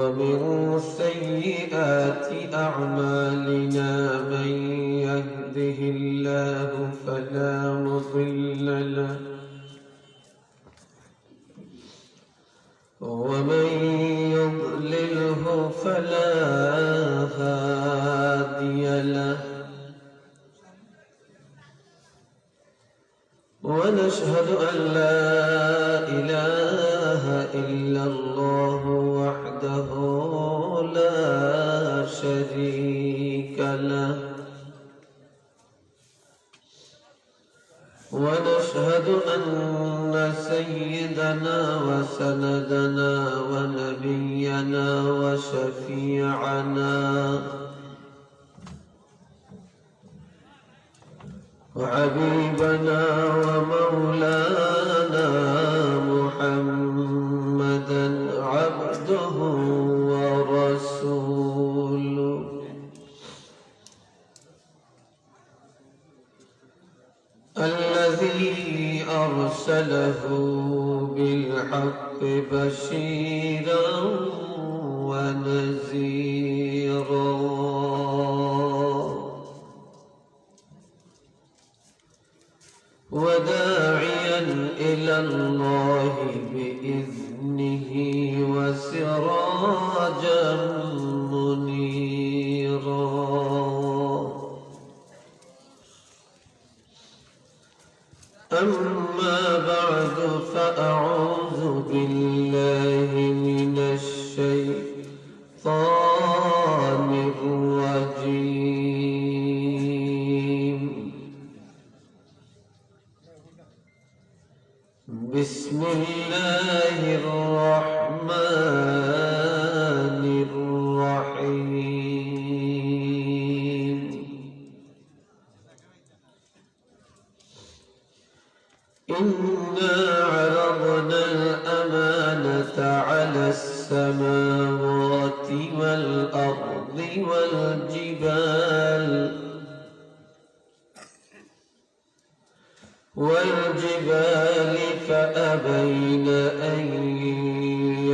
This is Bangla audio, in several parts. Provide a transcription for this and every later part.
ومن سيئات أعمالنا من يهده الله فلا مضل له ومن يضلله فلا هادي له ونشهد أن لا إله إلا الله وحده لا شريك له ونشهد أن سيدنا وسندنا ونبينا وشفيعنا وحبيبنا ومولانا محمدا عبده ورسوله الذي أرسله بالحق بشيرا ونذيرا وداعيا إلى الله بإذنه وسراجا منيرا أما بعد فأعوذ بالله من الشيطان الرجيم بسم الله الرحمن الرحيم إنا عرضنا الأمانة على السماوات والأرض والجبال فأبين أن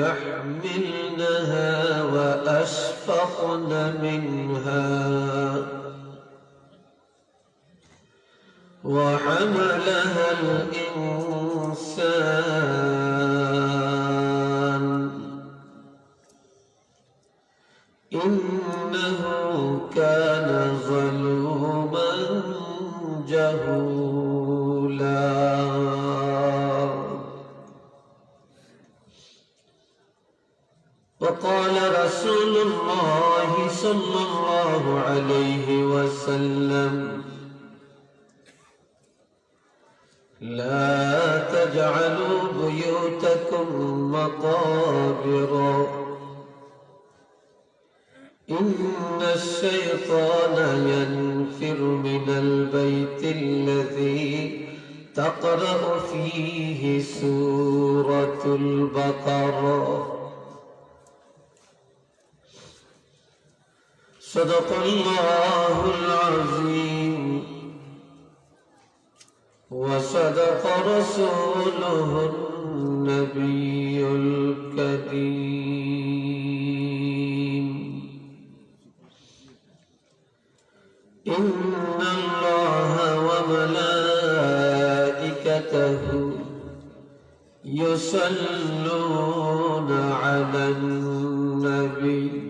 يحملنها وأشفقن منها وحملها الإنسان إنه كان ظلوما جهولا وقال رسول الله صلى الله عليه وسلم لا تجعلوا بيوتكم مقابر إن الشيطان ينفر من البيت الذي تقرأ فيه سورة البقرة صدق الله العظيم وصدق رسوله النبي الكريم إن الله وملائكته يصلون على النبي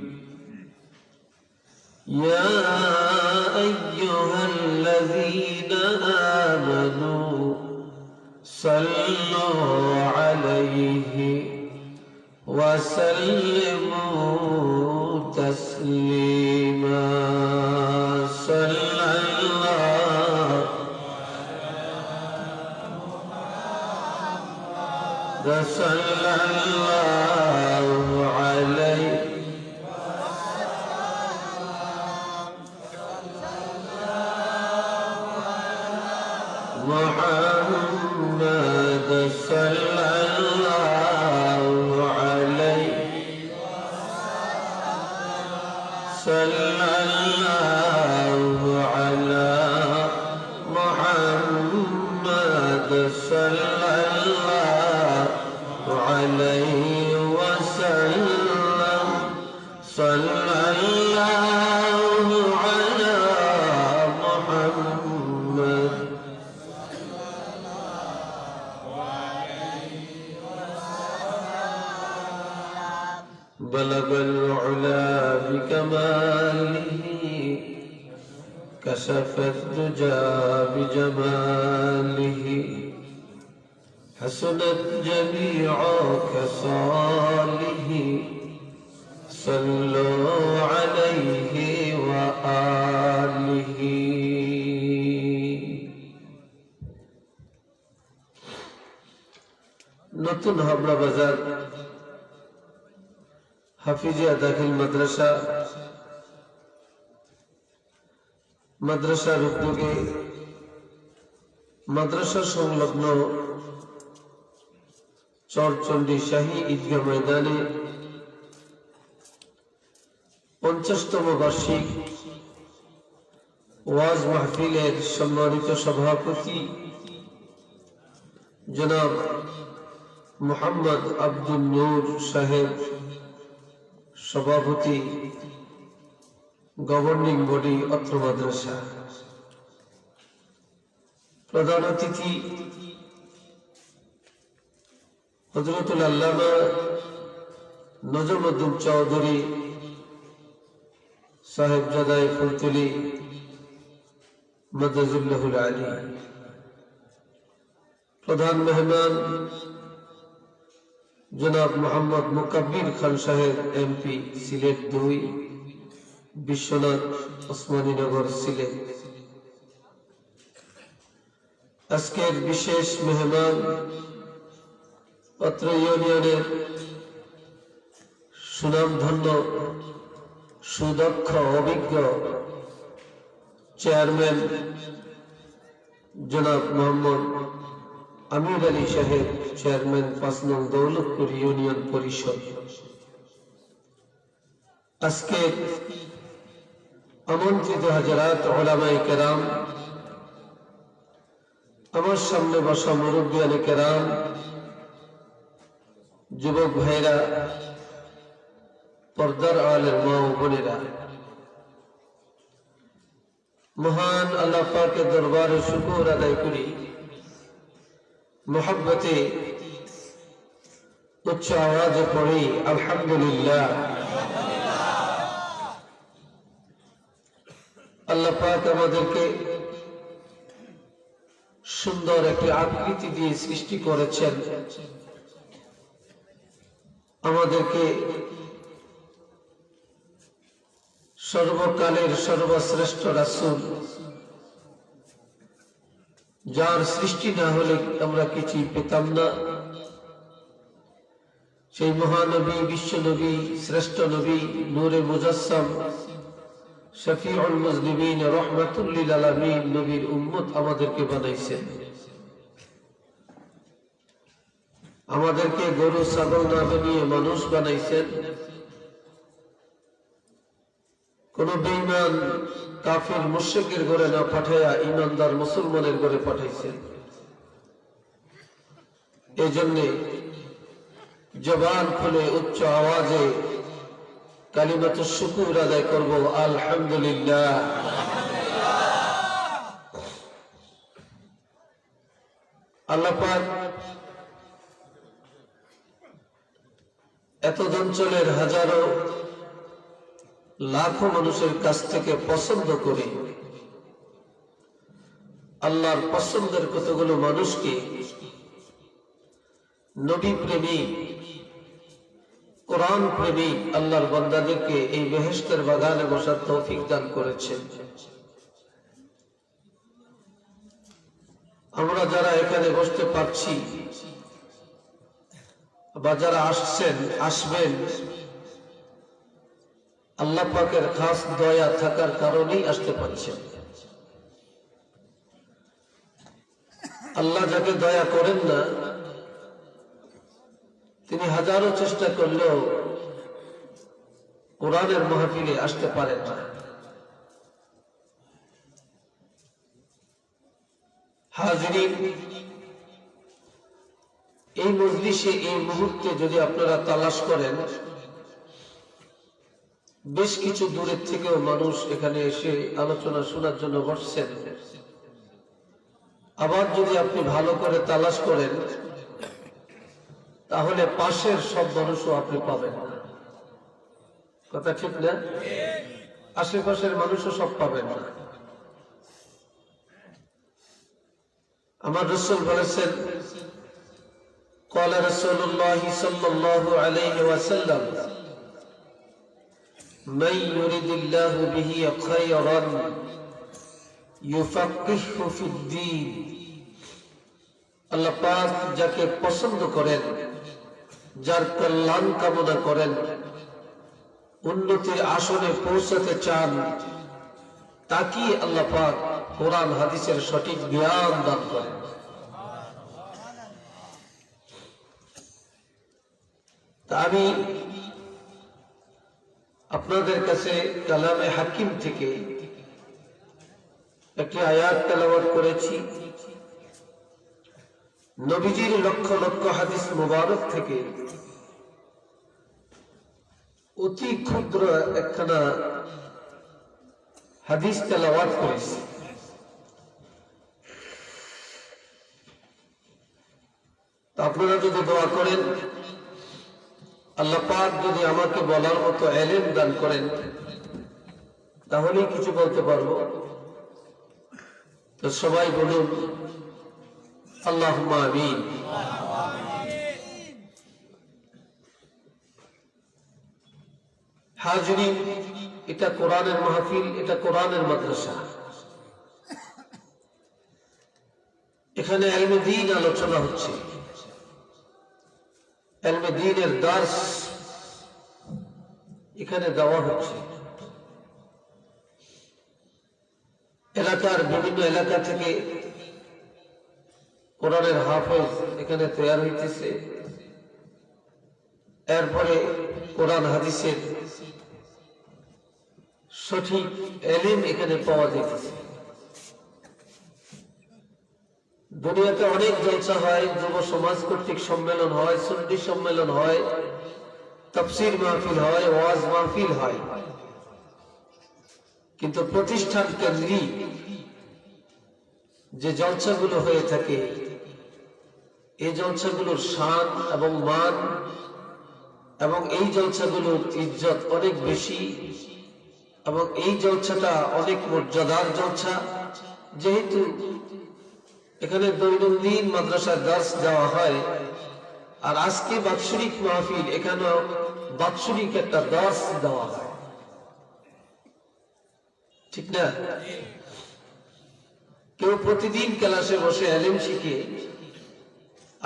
يا أيها الذين آمنوا صلوا عليه وسلموا تسليما صلى الله عليه محمد صلى الله عليه صلى الله على محمد صلى الله عليه وسلم بلغ العلا بكماله كشف الدجى بجماله حسنت جميع خصاله صلوا عليه وآله নতুন হাবড়া বাজার হাফিজিয়া দাখিল মাদ্রাসার উদ্যোগে মাদ্রাসা সংলগ্ন চরচণ্ডী শাহী ঈদগাহ ময়দানে 50তম বার্ষিক ওয়াজ মাহফিলের সম্মানিত সভাপতি জনাব মোহাম্মদ আব্দুল নূর সাহেব, সভাপতি গভর্নিং বডি অত্র মাদ্রাসা, প্রধান অতিথি হযরতুল আল্লামা নজমুদ্দিন চৌধুরী সাহেবজাদায়ে ফুলতলি মাদাজুল্লাহুল আলী, প্রধান মেহমান জনাব মোহাম্মদ মুকাব্বির খান সাহেব এমপি সিলেট 2 বিশ্বনাথ ওসমানীনগর সিলেট। আজকের বিশেষ মেহমান অত্র ইউনিয়নের সুনামধন্য সুদক্ষ অভিজ্ঞ চেয়ারম্যান জনাব মোহাম্মদ আমির আলী সাহেব, চেয়ারম্যান 5 নং দৌলতপুর ইউনিয়ন পরিষদ। আজকে আমন্ত্রিত হাজারাত উলামায়ে কেরাম, আমার সামনে বসা মুরব্বিয়ানে কেরাম, যুবক ভাইরা, পর্দার আলের মা ও বোনেরা, মহান আল্লাহ পাকের দরবারে শুকর আদায় করি, মোহাব্বতে উচ্চ আওয়াজে পড়ি আলহামদুলিল্লাহ। আল্লাহ পাক আমাদেরকে সুন্দর একটি আকৃতি দিয়ে সৃষ্টি করেছেন, আমাদেরকে সর্বকালের সর্বশ্রেষ্ঠ রাসূল, যার সৃষ্টি না হলে আমরা কিছুই পেতাম না, সেই মহানবী, বিশ্বনবী, শ্রেষ্ঠ নবী, নূরে মুজাসসাম, শফিউল মুজনিবিন, রাহমাতুল লিল আলামিন নবীর উম্মত আমাদেরকে বানাইছেন। আমাদেরকে গরু ছাগল না বানিয়ে মানুষ বানাইছেন। কোন বেঈমান কাফির মুশরিকের ঘরে না পাঠাইয়া ঈমানদার মুসলমানের ঘরে পাঠাইছেন। এই জন্য জবান খুলে উচ্চ আওয়াজে কালিমাতু শুকর আদায় করব আলহামদুলিল্লাহ। আল্লাহ পাক এত অঞ্চলের হাজারো লাখো মানুষের কাছ থেকে পছন্দ করে আল্লাহর পছন্দের কতগুলো মানুষকে নবী প্রেমী, কোরআন প্রেমী আল্লাহর বান্দাদেরকে এই বেহেশতের বাগানে বসার তৌফিক দান করেছেন। আমরা যারা এখানে বসতে পারছি বা যারা আসছেন, আসবেন, আল্লাহ পাকের খাস দয়া থাকার কারণেই আসতে পারছেন। আল্লাহ যাকে দয়া করেন না, তিনি হাজারো চেষ্টা করলেও কোরআনের মাহফিলে আসতে পারেন না। হাজিরিন, এই মজলিসে এই মুহূর্তে যদি আপনারা তালাশ করেন, বেশ কিছু দূরের থেকেও মানুষ এখানে এসে আলোচনা শোনার জন্য বসছেন। আবার যদি আপনি ভালো করে তালাশ করেন, তাহলে পাশের সব মানুষও আপনি পাবেন। কথা ঠিক না? আশেপাশের মানুষও সব পাবেন না। আমার রাসূল বলেছেন, قال رسول الله صلى الله عليه وسلم من يريد الله به خيرا يفقهه في الدين। আল্লাহ পাক যাকে পছন্দ করেন, যার কল্যাণ কামনা করেন, উন্নতির আসনে পৌঁছাতে চান, তাকে আল্লাহ পাক কোরআন হাদিসের সঠিক জ্ঞান দান করেন। তা আমি আপনাদের কাছে কালামে হাকিম থেকে একটি আয়াত তেলাওয়াত করেছি। নবীজির লক্ষ লক্ষ হাদিস মুবারক থেকে অতি ক্ষুদ্র একখানা হাদিস তেলাওয়াত করেছি। আপনারা যদি দোয়া করেন, আল্লাহ পাক যদি আমাকে বলার মতো ইলম দান করেন, তাহলেই কিছু বলতে পারবো। তো সবাই বলুন আল্লাহুম্মা আমিন। হাজিরিন, এটা কোরআনের মাহফিল, এটা কোরআনের মাদ্রাসা। এখানে ইলমে দ্বীন আলোচনা হচ্ছে, ইলমে দ্বীনের দার্স এখানে দেওয়া হচ্ছে। এলাকার বিভিন্ন এলাকা থেকে কোরআনের হাফেজ এখানে তৈরি হইতেছে। এরপরে কোরআন হাদিসের সঠিক ইলম এখানে পাওয়া যাইতেছে। দুনিয়াতে অনেক জলসা হয়, যুব সমাজ কর্তৃক সম্মেলন হয়, সুন্নি সম্মেলন হয়, তাফসীর মাহফিল হয়, ওয়াজ মাহফিল হয়, কিন্তু প্রতিষ্ঠান কেন্দ্রিক যে জলসাগুলো হয়ে থাকে, এই জলসাগুলোর শান এবং মান এবং এই জলসাগুলোর ইজ্জত অনেক বেশি, এবং এই জলসাটা অনেক মর্যাদার জলসা। যেহেতু এখানে দৈনন্দিন মাদ্রাসার দার্স দেওয়া হয়, আর আজকে বাৎসরিক মাহফিল, এখানেও বাৎসরিক একটা দার্স দেওয়া হয়, ঠিক না? কেউ প্রতিদিন ক্লাসে বসে ইলম শিখে,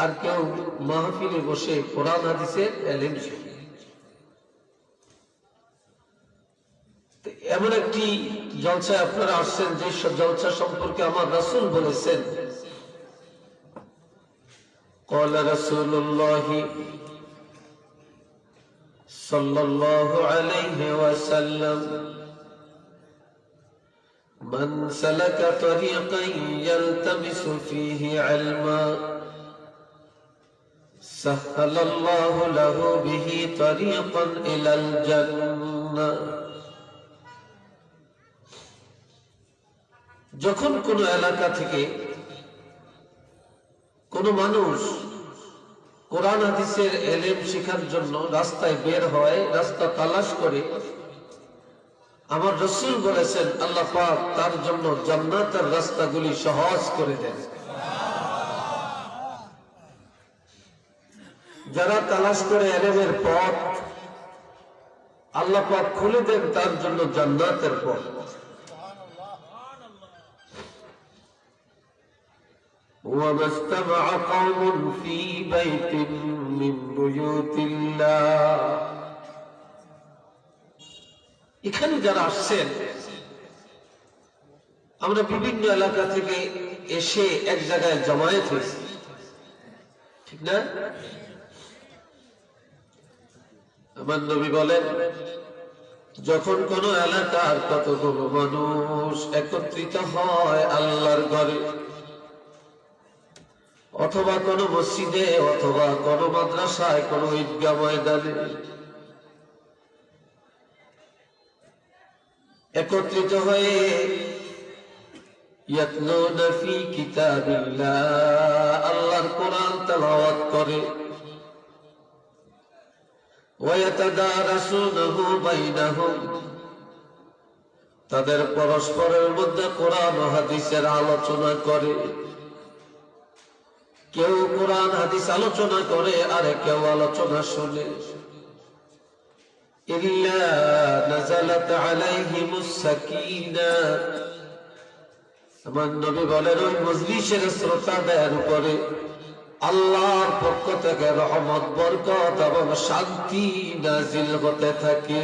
আর কেউ মাহফিলে বসে কোরআন হাদিসের ইলম শিখে। এমন একটি জলসায় আপনারা আসছেন যে জলসা সম্পর্কে আমার রাসূল বলেছেন, قال رسول الله صلى الله عليه وسلم من سلك طريقا يلتمس فيه علما سهل الله له به طريقا إلى الجنة। যখন কোন এলাকা থেকে কোন মানুষ কোরআন হাদিসের ইলম শেখার জন্য রাস্তায় বের হয়, রাস্তা তালাশ করে, আমার রাসূল বলেছেন আল্লাহ পাক তার জন্য জান্নাতের রাস্তাগুলি সহজ করে দেন। যারা তালাশ করে ইলমের পথ, আল্লাহ পাক খুলে দেন তার জন্য জান্নাতের পথ। وما اجتمع قوم في بيت من بيوت الله। এখানে যারা আসছেন, আমরা বিভিন্ন এলাকা থেকে এসে এক জায়গায় জমায়েত হয়েছি, ঠিক না? আমার নবী বলেন, যখন কোন এলাকার কতগুলো মানুষ একত্রিত হয় আল্লাহর ঘরে, অথবা কোন মসজিদে, অথবা কোন মাদ্রাসায়, কোন ঈদগাহ ময়দানে একত্রিত হয়ে ইয়াতলুনা ফি কিতাবিল্লাহ, আল্লাহর কোরআন তেলাওয়াত করে, ওয়ায়াতাদারাসুনাহু বাইনাহুম, তাদের পরস্পরের মধ্যে কোরআন ও হাদিসের আলোচনা করে। কেউ কোরআন হাদিস আলোচনা করে আর কেউ আলোচনা শুনে। ইল্লা নাযালাত আলাইহিমুস সাকিনাহ, আমার নবী বলেন ওই মজলিসের শ্রোতাদের উপরে আল্লাহর পক্ষ থেকে রহমত, বরকত এবং শান্তি নাজিল হতে থাকে।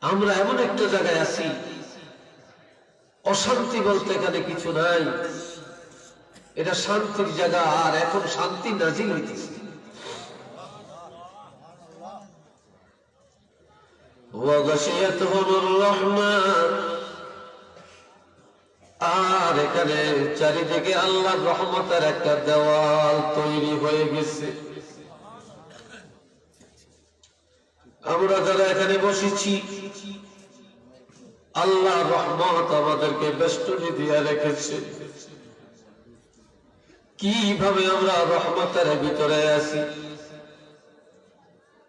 আমরা এমন একটা জায়গায় আছি, অশান্তি বলতে এখানে কিছু নাই, এটা শান্তির জায়গা, আর এখন শান্তি নাজিল হইতেছে। ওয়াগাশিয়াতুহুমুর রাহমাহ, আর এখানে চারিদিকে আল্লাহর রহমতের একটা দেওয়াল তৈরি হয়ে গেছে। আমরা যারা এখানে বসেছি, আল্লাহ রহমত আমাদেরকে বেষ্টনী দিয়ে রেখেছে। কিভাবে আমরা রহমতের ভিতরে আছি?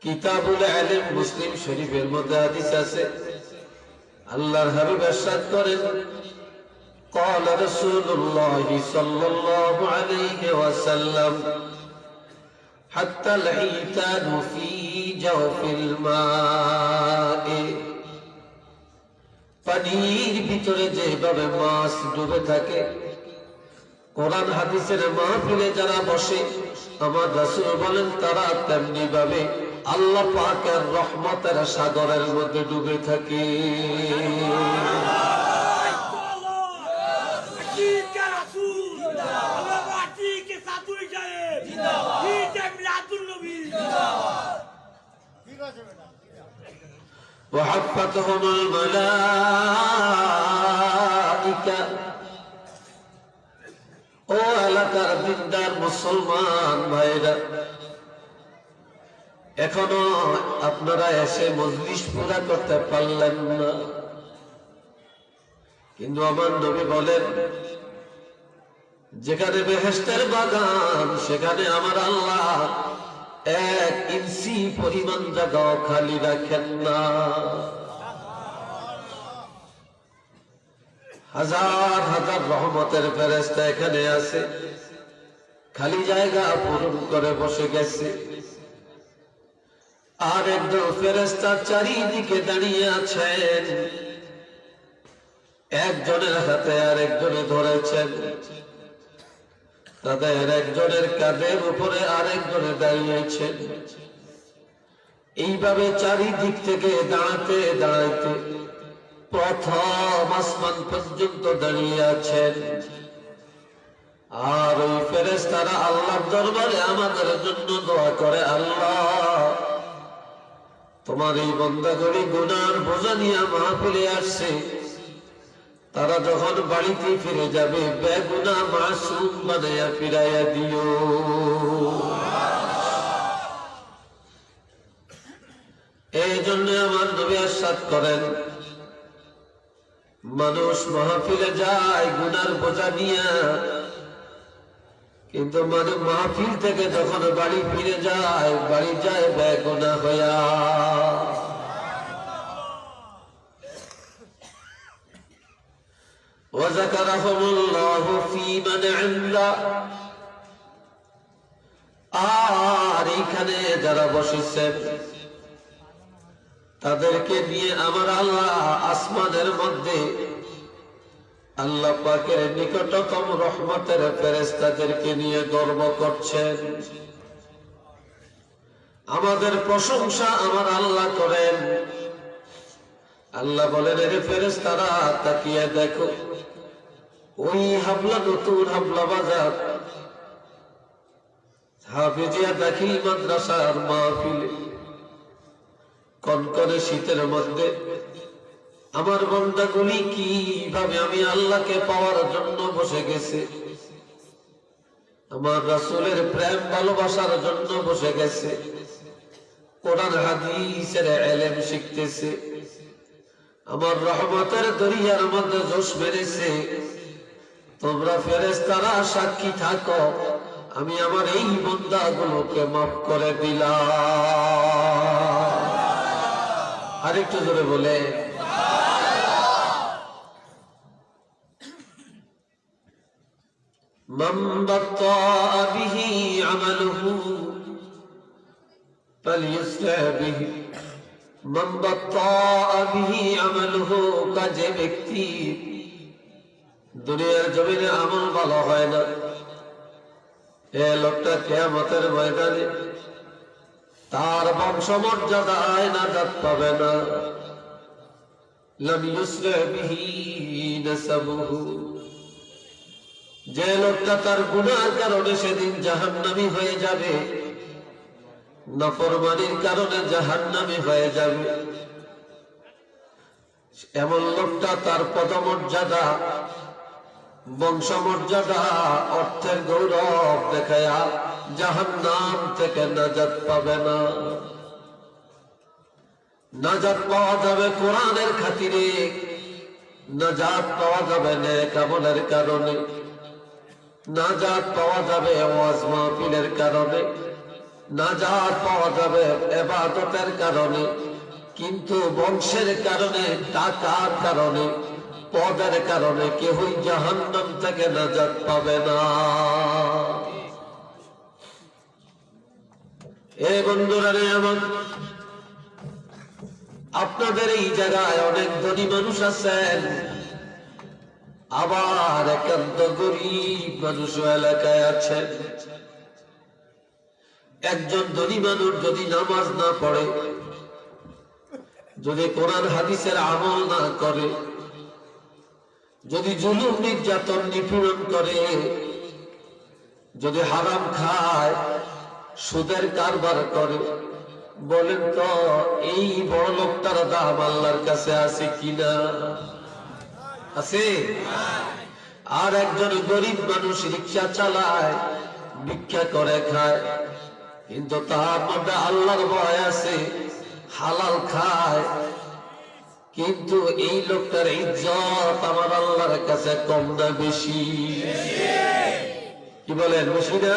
কিতাবুল ইলম মুসলিম শরীফের মধ্যে হাদিস আছে, আল্লাহর হাবিব ইরশাদ করেন, قال رسول الله صلى الله عليه وسلم حتى الحيتان في جوف الماء, পানির ভিতরে যেভাবে মাছ ডুবে থাকে, কোরআন হাদিসের মাহফিলে যারা বসে, আমার রাসূল বলেন তারা তেমনি ভাবে আল্লাহ পাকের রহমতের সাগরের মধ্যে ডুবে থাকে। وحفتهم الملائكة, ও এলাকার দিনদার মুসলমান ভাইরা, এখনো আপনারা এসে মজলিস পুরা করতে পারলেন না, কিন্তু আমার নবী বলেন যেখানে বেহেশতের বাগান, সেখানে আমার আল্লাহ 1 ইঞ্চি পরিমাণ জায়গা খালি রাখেন না। হাজার হাজার রহমতের ফেরেশতা এখানে আছে, খালি জায়গা পূরণ করে বসে গেছে। আর একদম ফেরেশতা চারিদিকে দাঁড়িয়ে আছেন, একজনের হাতে আর একজনে ধরেছেন, তাদের একজনের কাঁধের উপরে আরেকজনে দাঁড়িয়েছেন। এইভাবে চারিদিক থেকে দাঁড়াতে দাঁড়াইতে প্রথম আসমান পর্যন্ত দাঁড়িয়ে আছেন। আর ওই ফেরেশতারা আল্লাহর দরবারে আমাদের জন্য দোয়া করে, আল্লাহ তোমার এই বান্দাগুলি গুনার বোঝা নিয়ে মাহফিলে আসছে, তারা যখন বাড়িতে ফিরে যাবে বেগুনা মাসুম বানাইয়া ফিরাইয়া দিও। এই জন্য আমার নবী ইরশাদ করেন, মানুষ মাহফিলে যায় গুনার বোঝা নিয়ে, কিন্তু মানুষ মাহফিল থেকে যখন বাড়ি ফিরে যায়, বাড়ি যায় বেগুনা হইয়া। وذكرهم الله في من عنده, আর এখানে যারা বসেছেন তাদেরকে নিয়ে আমার আল্লাহ আসমানের মধ্যে আল্লাহ পাকের নিকটতম রহমতের ফেরেশতাদেরকে নিয়ে গর্ব করছেন। আমাদের প্রশংসা আমার আল্লাহ করেন। আল্লাহ বলেন, এর ফেরেশতারা তাকিয়ে দেখো, ওই হাবলা নতুন হাবলা বাজার হাফিজিয়া দাখিল মাদ্রাসার মাহফিলে কনকনে শীতের মধ্যে আমার বান্দাগুলি কিভাবে আমি আল্লাহকে পাওয়ার জন্য বসে গেছে, আমার রাসূলের প্রেম ভালোবাসার জন্য বসে গেছে, কোরআন হাদিসের ইলম শিখতেছে, আমার রহমতের দরিয়ার মধ্যে জোশ মেরেছে। তোমরা ফেরেশতারা সাক্ষী থাকো, আমি আমার এই বান্দাগুলোকে মাফ করে দিলাম। আরেকটু জোরে বলে মান বাত্তা বিহি আমালুহু ফালইউসরা বিহি, মান বাত্তা বিহি আমালুহু, কাজে ব্যক্তি দুনিয়ার জমিনে আমল ভালো হয় না, এ লোকটা কিয়ামতের ময়দানে তার বংশমর্যাদায় নাজাত পাবে না। লাম ইউসরা বিহি নাসাবুহু, যে লোকটা তার গুনাহর কারণে সেদিন জাহান্নামী হয়ে যাবে, নাফরমানির কারণে জাহান্নামী হয়ে যাবে, এমন লোকটা তার পদমর্যাদা, বংশমর্যাদা, অর্থের গৌরব দেখায়া জাহান্নাম থেকে নাজাত পাবে না। নাজাত পাওয়া যাবে কোরআনের খাতিরে, নাজাত পাওয়া যাবে নেক আমলের কারণে, নাজাত পাওয়া যাবে ওয়াজ মাহফিলের কারণে, নাজাত পাওয়া যাবে ইবাদতের কারণে। কিন্তু বংশের কারণে, টাকার কারণে, পদের কারণে কেউই জাহান্নাম থেকে নাজাত পাবে না। এ বন্ধুরা রে আমার, আপনাদের এই জায়গায় অনেক ধনী মানুষ আছেন, আবার একান্ত গরিব মানুষ এলাকায় আছেন। একজন ধনী মানুষ যদি নামাজ না পড়ে, যদি কোরআন হাদিসের আমল না করে, যদি জুলুম নির্যাতন নিপীড়ন করে, যদি হারাম খায়, সুদের কারবার করে, বলেন তো এই বড় লোকটার দাম আল্লাহর কাছে আছে কিনা? আছে? আর একজন গরিব মানুষ রিক্সা চালায়, ভিক্ষা করে খায়, কিন্তু তার মধ্যে আল্লাহর ভয় আছে, হালাল খায়, কিন্তু এই লোকটার ইজ্জত আমার আল্লাহর কাছে কম না বেশি? কি বলেন? বেশি না?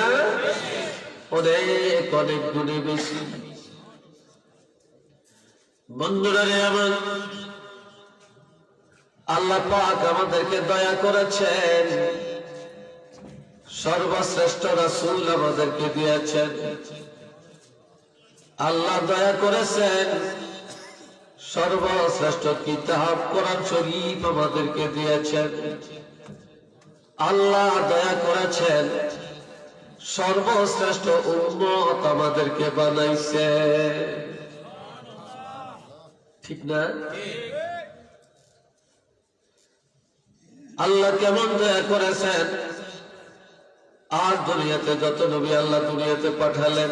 অনেক অনেক গুণে বেশি। বন্ধুরা রে আমার, আল্লাহ পাক আমাদেরকে দয়া করেছেন, সর্বশ্রেষ্ঠ রাসূল আমাদেরকে দিয়েছেন। আল্লাহ দয়া করেছেন, সর্বশ্রেষ্ঠ কিতাব কোরআন শরীফ আমাদেরকে দিয়েছেন। আল্লাহ দয়া করেছেন, সর্বশ্রেষ্ঠ উম্মত আমাদেরকে বানাইছে। ঠিক না? আল্লাহ কেমন দয়া করেছেন! আর দুনিয়াতে যত নবী আল্লাহ দুনিয়াতে পাঠালেন,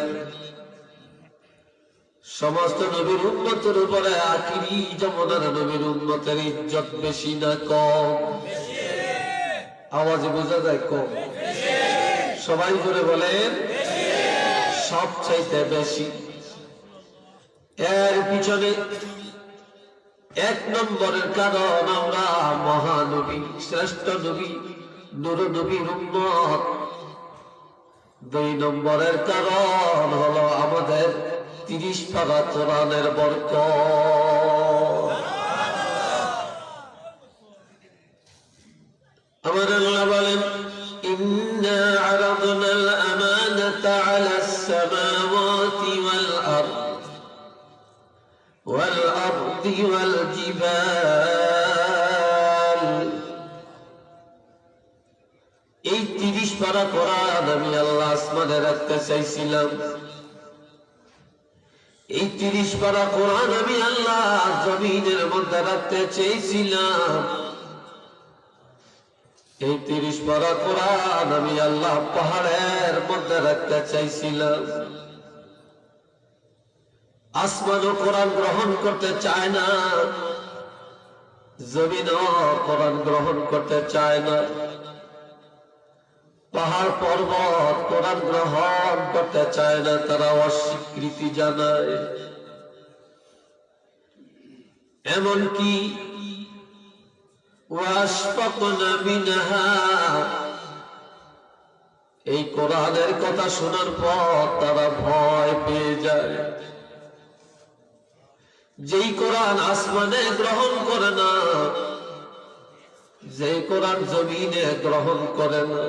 সমস্ত নবীর উম্মতের উপরে আখিরি জামানার নবীর উম্মতের ইজ্জত বেশি না কম? আওয়াজে বোঝা যায় কম? সবাই করে বলেন সবচাইতে বেশি। এর পিছনে এক নম্বরের কারণ আমরা মহানবী, শ্রেষ্ঠ নবী, নূর নবীর উম্মত। দুই নম্বরের কারণ হলো আমাদের 30 পারা কোরআনের বরকত। আমার আল্লাহ বলেন, ইন্না আরাদনাল আমানাতা আলাস সামাওয়াতি ওয়াল আরদ والأرض والجبال। এই 30 পারা কোরআন আমি আল্লাহ আসমানে রাখতে চাইছিলাম। এই 30 পারা কোরআন আমি আল্লাহ জমিনের মধ্যে রাখতে চেয়েছিলাম। এই 30 পারা কোরআন আমি আল্লাহ পাহাড়ের মধ্যে রাখতে চাইছিলাম। আসমানও কোরআন গ্রহণ করতে চায় না, জমিনও কোরআন গ্রহণ করতে চায় না, পাহাড় পর্বত কোরআন গ্রহণ করতে চায় না, তারা অস্বীকৃতি জানায়। এমনকি وأشفقن منها এই কোরআনের কথা শোনার পর তারা ভয় পেয়ে যায়। যেই কোরআন আসমানে গ্রহণ করে না, যেই কোরআন জমিনে গ্রহণ করে না,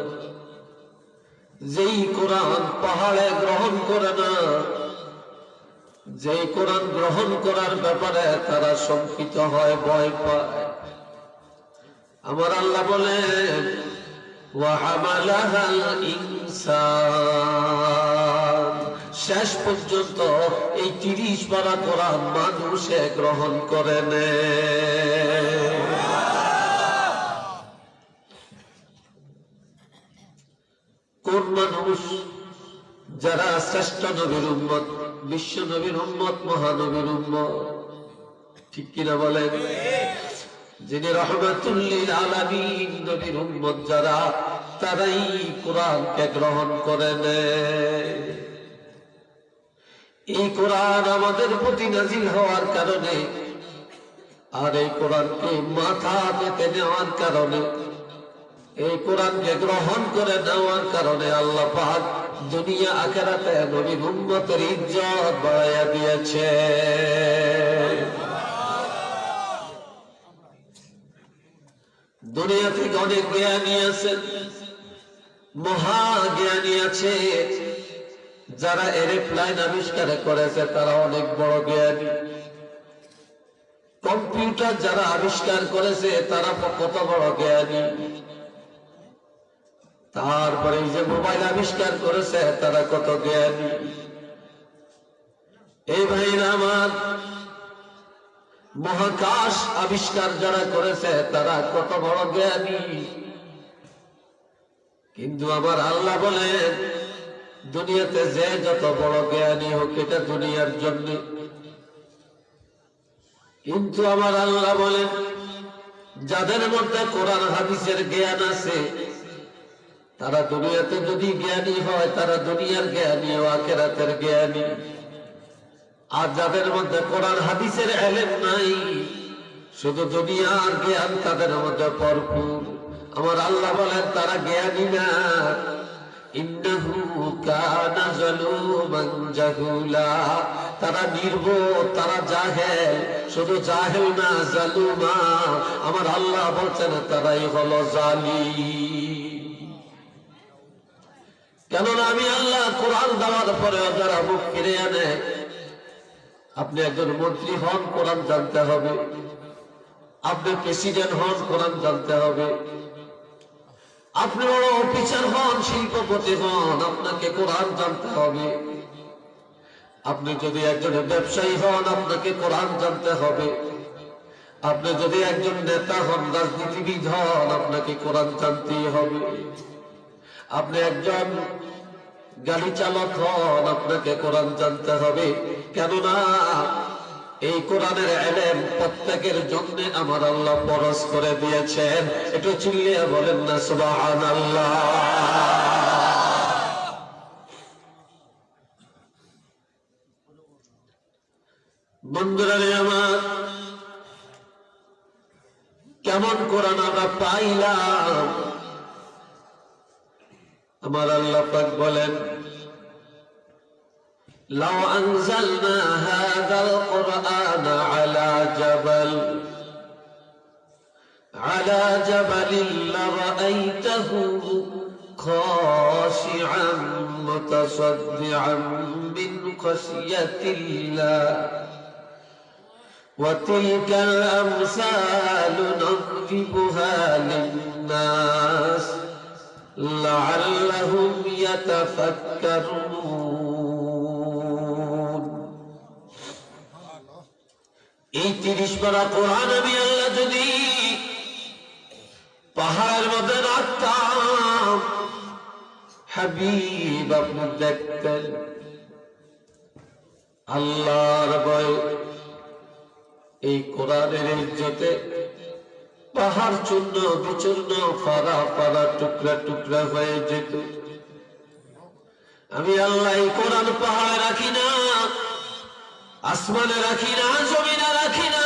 যেই কোরআন পাহাড়ে গ্রহণ করে না, যেই কোরআন গ্রহণ করার ব্যাপারে তারা শঙ্কিত হয়, ভয় পায়, আমার আল্লাহ বলেন ওয়াহামালাহাল ইনসান, শেষ পর্যন্ত এই 30 পারা কোরআন মানুষে গ্রহণ করে নেয়। কোন মানুষ? যারা শ্রেষ্ঠ নবীর উম্মত, বিশ্ব নবীর উম্মত, মহানবীর উম্মত, ঠিক কিনা বলেন? যিনি রহমাতুল লিল আলামিন নবীর উম্মত যারা, তারাই কোরআনকে গ্রহণ করে নেয়। এই কোরআন আমাদের প্রতি নাজিল হওয়ার কারণে আর এই কোরআনকে মাথা পেতে নেওয়ার কারণে, এই কোরআনকে গ্রহণ করে নেওয়ার কারণে আল্লাহ পাক দুনিয়া আখিরাতে নবীর উম্মতের ইজ্জত বাড়াইয়া দিয়েছে। দুনিয়া থেকে অনেক জ্ঞানী আছেন, মহা জ্ঞানী আছে, যারা এরোপ্লেন আবিষ্কার করেছে তারা অনেক বড় জ্ঞানী। কম্পিউটার যারা আবিষ্কার করেছে তারা কত বড় জ্ঞানী। তারপরে এই যে মোবাইল আবিষ্কার করেছে তারা কত জ্ঞানী। এই ভাইরা আমার, মহাকাশ আবিষ্কার যারা করেছে তারা কত বড় জ্ঞানী। কিন্তু আমার আল্লাহ বলেন দুনিয়াতে যে যত বড় জ্ঞানী হোক এটা দুনিয়ার জন্য, কিন্তু আমার আল্লাহ বলেন যাদের মধ্যে কোরআন হাদিসের জ্ঞান আছে তারা দুনিয়াতে যদি জ্ঞানী হয় তারা দুনিয়ার জ্ঞানী ও আখিরাতের জ্ঞানী। আর যাদের মধ্যে কোরআন হাদিসের ইলম নাই, শুধু দুনিয়ার জ্ঞান তাদের মধ্যে ভরপুর, আমার আল্লাহ বলেন তারা জ্ঞানী না। ইন্নাহু কানা যালুমান জাহুলা, তারা নির্বোধ, তারা জাহেল, শুধু জাহেল না জালুমা, আমার আল্লাহ বলছেন তারাই হলো জালিম। কেননা আমি আল্লাহ কোরআন দেওয়ার পরেও যারা মুখ ফিরে আনে, আপনি একজন মন্ত্রী হন কোরআন জানতে হবে, আপনি প্রেসিডেন্ট হন কোরআন জানতে হবে, আপনি বড় অফিসার হন, শিল্পপতি হন, আপনাকে কোরআন জানতে হবে। আপনি যদি একজন ব্যবসায়ী হন আপনাকে কোরআন জানতে হবে। আপনি যদি একজন নেতা হন, রাজনীতিবিদ হন, আপনাকে কোরআন জানতেই হবে। আপনি একজন গাড়ি চালক হন, আপনাকে কোরআন জানতে হবে। কেননা এই কোরআনের ইলম প্রত্যেকের জন্য আমার আল্লাহ ফরজ করে দিয়েছেন। একটু চিল্লিয়ে বলেন না সুবহানাল্লাহ। বন্ধুরা আমার, কেমন কোরআন আমরা পাইলাম? আমার আল্লাহ পাক বলেন لو أنزلنا هذا القرآن على جبل لرأيته خاشعا متصدعا من خشية الله وتلك الأمثال نضربها للناس لعلهم يتفكرون। এই 30 পারা কোরআন আমি আল্লাহ যদি পাহাড়ের মধ্যে রাখতাম, হাবিব আপনি দেখতেন আল্লাহর ভয় এই কোরআনের ইজ্জতে পাহাড় চূর্ণ বিচূর্ণ, ফাড়া ফাড়া, টুকরা টুকরা হয়ে যেত। আমি আল্লাহ এই কোরআন পাহাড়ে রাখি না, আসমানে রাখি না, জমিনে রাখি না,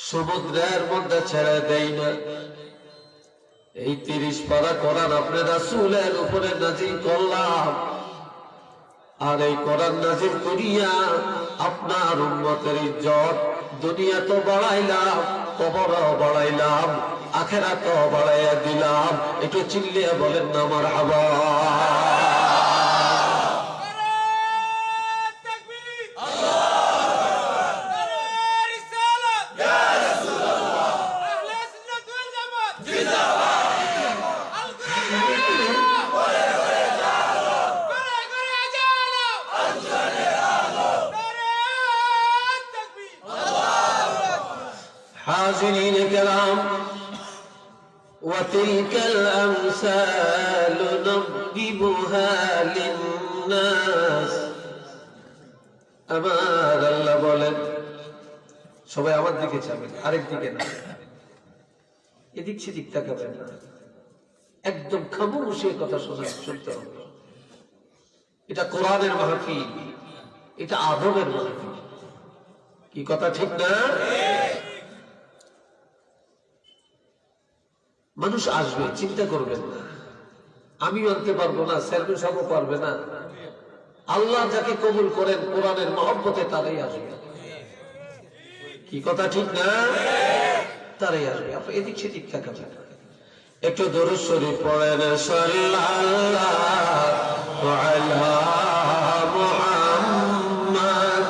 সমুদ্রের মধ্যে ছেড়ে দেই না। এই 30 পারা কোরআন আপনি রাসূলের উপরে নাযিল করলাম, আর এই কোরআন নাযিল করিয়া আপনার উম্মতের ইজ্জত দুনিয়া তো বাড়াইলাম, কবরও বাড়াইলাম, আখিরাতও বাড়াইয়া দিলাম। একটু চিল্লিয়ে বলেন না মারহাবা। حاضرين الكرام، وتلك الأمثال نضربها للناس। আমার আল্লাহ বলেন, সবাই আমার দিকে চাবেন, আরেক দিকে না, এদিক সেদিক তাকাবেন না, একদম খামোশ কথা শুনতে হবে। এটা কোরআনের মাহফিল, এটা আদবের মাহফিল। কি কথা ঠিক না? মানুষ আসবে, চিন্তা করবেন না। আমি আনতে পারবো না, সেলফি সাহেবও পারবে না। আল্লাহ যাকে কবুল করেন কোরআনের মহব্বতে তারাই আসবে। কি কথা ঠিক না? তারাই আসবে। আপনি এদিক সেদিক তাকাবেন। একটু দরুদ শরীফ পড়েন, সাল্লাল্লাহু আলা মুহাম্মদ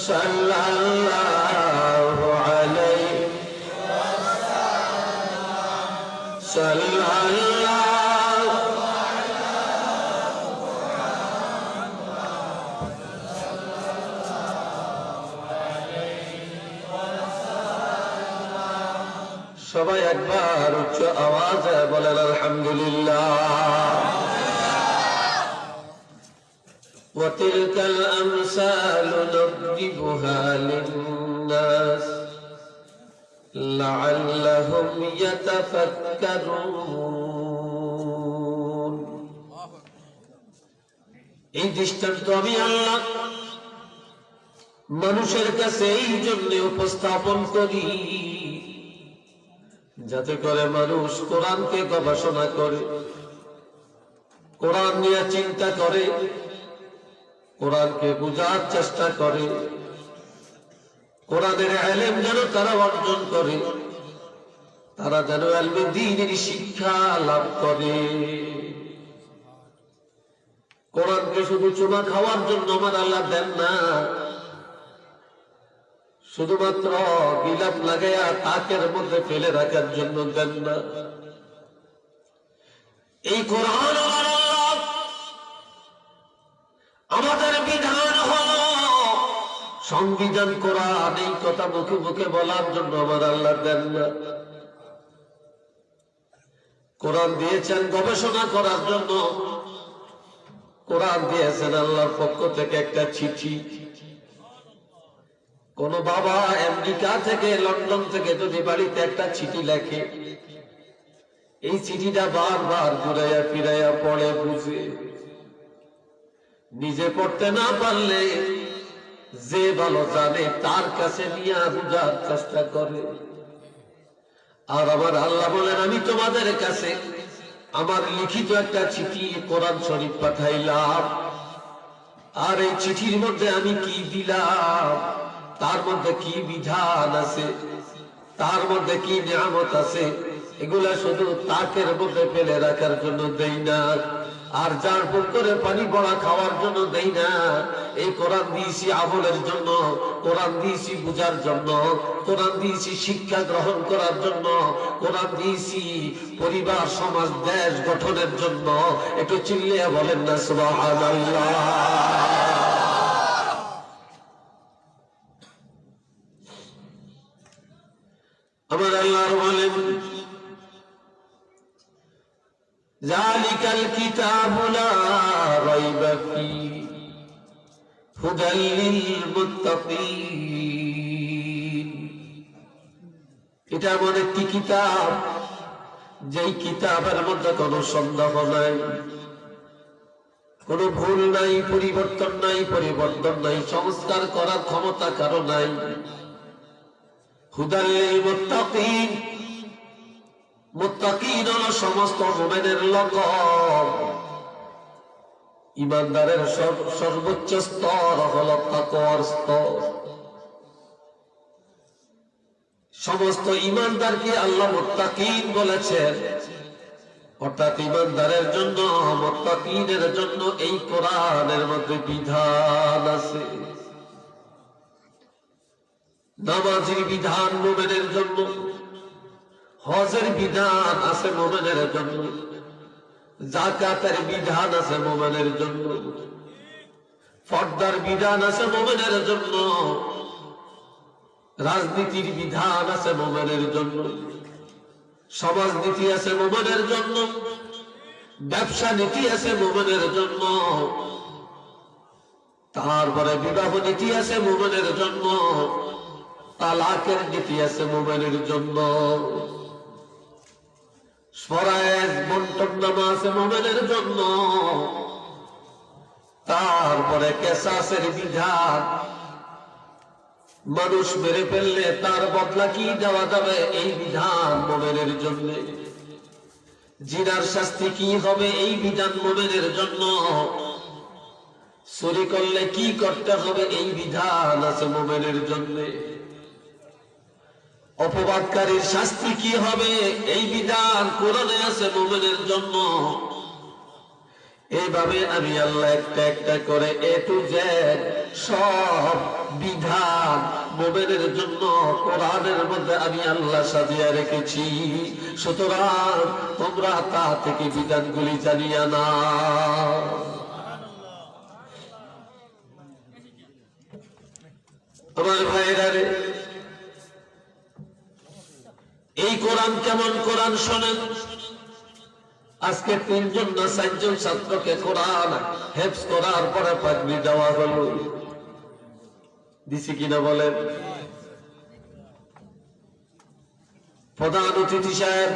সাল্লাল্লাহু আলাইহি সাল্লাল্লাহু সবাই একবার উচ্চ আওয়াজে বলেন আলহামদুলিল্লাহ। وتلك الأمثال نضربها للناس لعلهم يتفكرون। এই দৃষ্টান্ত আমি আল্লাহ মানুষের কাছে এই জন্য উপস্থাপন করি যাতে করে মানুষ কোরআনকে গবেষণা করে, কোরআন নিয়ে চিন্তা করে, কোরআনকে বোঝার চেষ্টা করে, কোরআনের ইলম যেন তারা অর্জন করে, তারা যেন ইলমে দ্বীনের শিক্ষা লাভ করে। কোরআনকে শুধু চুমা খাওয়ার জন্য আমার আল্লাহ দেন না, শুধুমাত্র গিলাপ লাগাইয়া তাকের মধ্যে ফেলে রাখার জন্য দেন না। এই কোরআন আমাদের বিধান হলো সংবিধান। কোরআন এই কথা মুখে মুখে বলার জন্য আমার আল্লাহ দেন না। কোরআন দিয়েছেন গবেষণা করার জন্য। কোরআন দিয়েছেন আল্লাহর পক্ষ থেকে একটা চিঠি। কোন বাবা আমেরিকা থেকে, লন্ডন থেকে যদি বাড়িতে একটা চিঠি লেখে, এই চিঠিটা বারবার ঘুরাইয়া ফিরাইয়া পড়ে, বুঝে। নিজে পড়তে না পারলে যে ভালো জানে তার কাছে নিয়ে বুঝার চেষ্টা করে। আর আমার আল্লাহ বলেন, আমি তোমাদের কাছে আমার লিখিত একটা চিঠি কোরআন শরীফ পাঠাইলাম, আর এই চিঠির মধ্যে আমি কি দিলাম, তার মধ্যে কি বিধান আছে, তার মধ্যে কি নিয়ামত আছে, এগুলা শুধু তাকের মধ্যে ফেলে রাখার জন্য দেই না, আর যার পুর করে পানি পড়া খাওয়ার জন্য দেই না। এই কোরআন দিয়েছি আমলের জন্য, কোরআন দিয়েছি বুঝার জন্য, কোরআন দিয়েছি শিক্ষা গ্রহণ করার জন্য, কোরআন দিয়েছি পরিবার সমাজ দেশ গঠনের জন্য। একটু চিল্লিয়ে বলেন না সুবহানাল্লাহ। আমার আল্লাহ বলেন, যালিকাল কিতাবু লা রাইবা ফীহি হুদাল লিল মুত্তাকিন। এটা এমন একটি কিতাব, যেই কিতাবের মধ্যে কোনো সন্দেহ নাই, কোনো ভুল নাই, পরিবর্তন নাই, সংস্কার করার ক্ষমতা কারো নাই। হুদাল লিল মুত্তাকিন, মুত্তাকিন হলো সমস্ত মুমিনের লকব। ইমানদারের সর্বোচ্চ স্তর হলো তাকওয়ার স্তর। সমস্ত ইমানদারকে আল্লাহ মুত্তাকিন বলেছেন, অর্থাৎ ইমানদারের জন্য, মুত্তাকিনের জন্য এই কোরআনের মধ্যে বিধান আছে। নামাজের বিধান মুমিনের জন্য, হজের বিধান আছে মুমিনের জন্য, যাকাতের বিধান আছে মুমিনের জন্য, পর্দার বিধান আছে মুমিনের জন্য, রাজনীতির বিধান আছে মুমিনের জন্য, সমাজনীতি আছে মুমিনের জন্য, ব্যবসা নীতি আছে মুমিনের জন্য, তারপরে বিবাহ নীতি আছে মুমিনের জন্য, তালাকের নীতি আছে মুমিনের জন্য, ফরজ বন্টননামা আছে মুমিনের জন্য, তারপরে কিসাসের বিধান, মানুষ মেরে ফেললে তার বদলা কি দেওয়া যাবে এই বিধান মুমিনের জন্য, জিনার শাস্তি কি হবে এই বিধান মুমিনের জন্য, চুরি করলে কি করতে হবে এই বিধান আছে মুমিনের জন্য, অপবাদকারীর শাস্তি কি হবে এই বিধান কোরআনে আছে মুমিনের জন্য। এইভাবে আমি আল্লাহ একটা একটা করে এ টু জেড সব বিধান মুমিনের জন্য কোরআনের মধ্যে আমি আল্লাহ সাজিয়ে রেখেছি। সুতরাং তোমরা তা থেকে বিধানগুলি জানিয়া না। আমার ভাইরা রে, এই কোরআন কেমন কোরআন শোনেন। আজকে 3 জন না 4 জন ছাত্রকে কোরআন হেফজ করার পরে পাগড়ি দেওয়া হলো, দিছি কিনা বলেন। প্রধান অতিথি সাহেব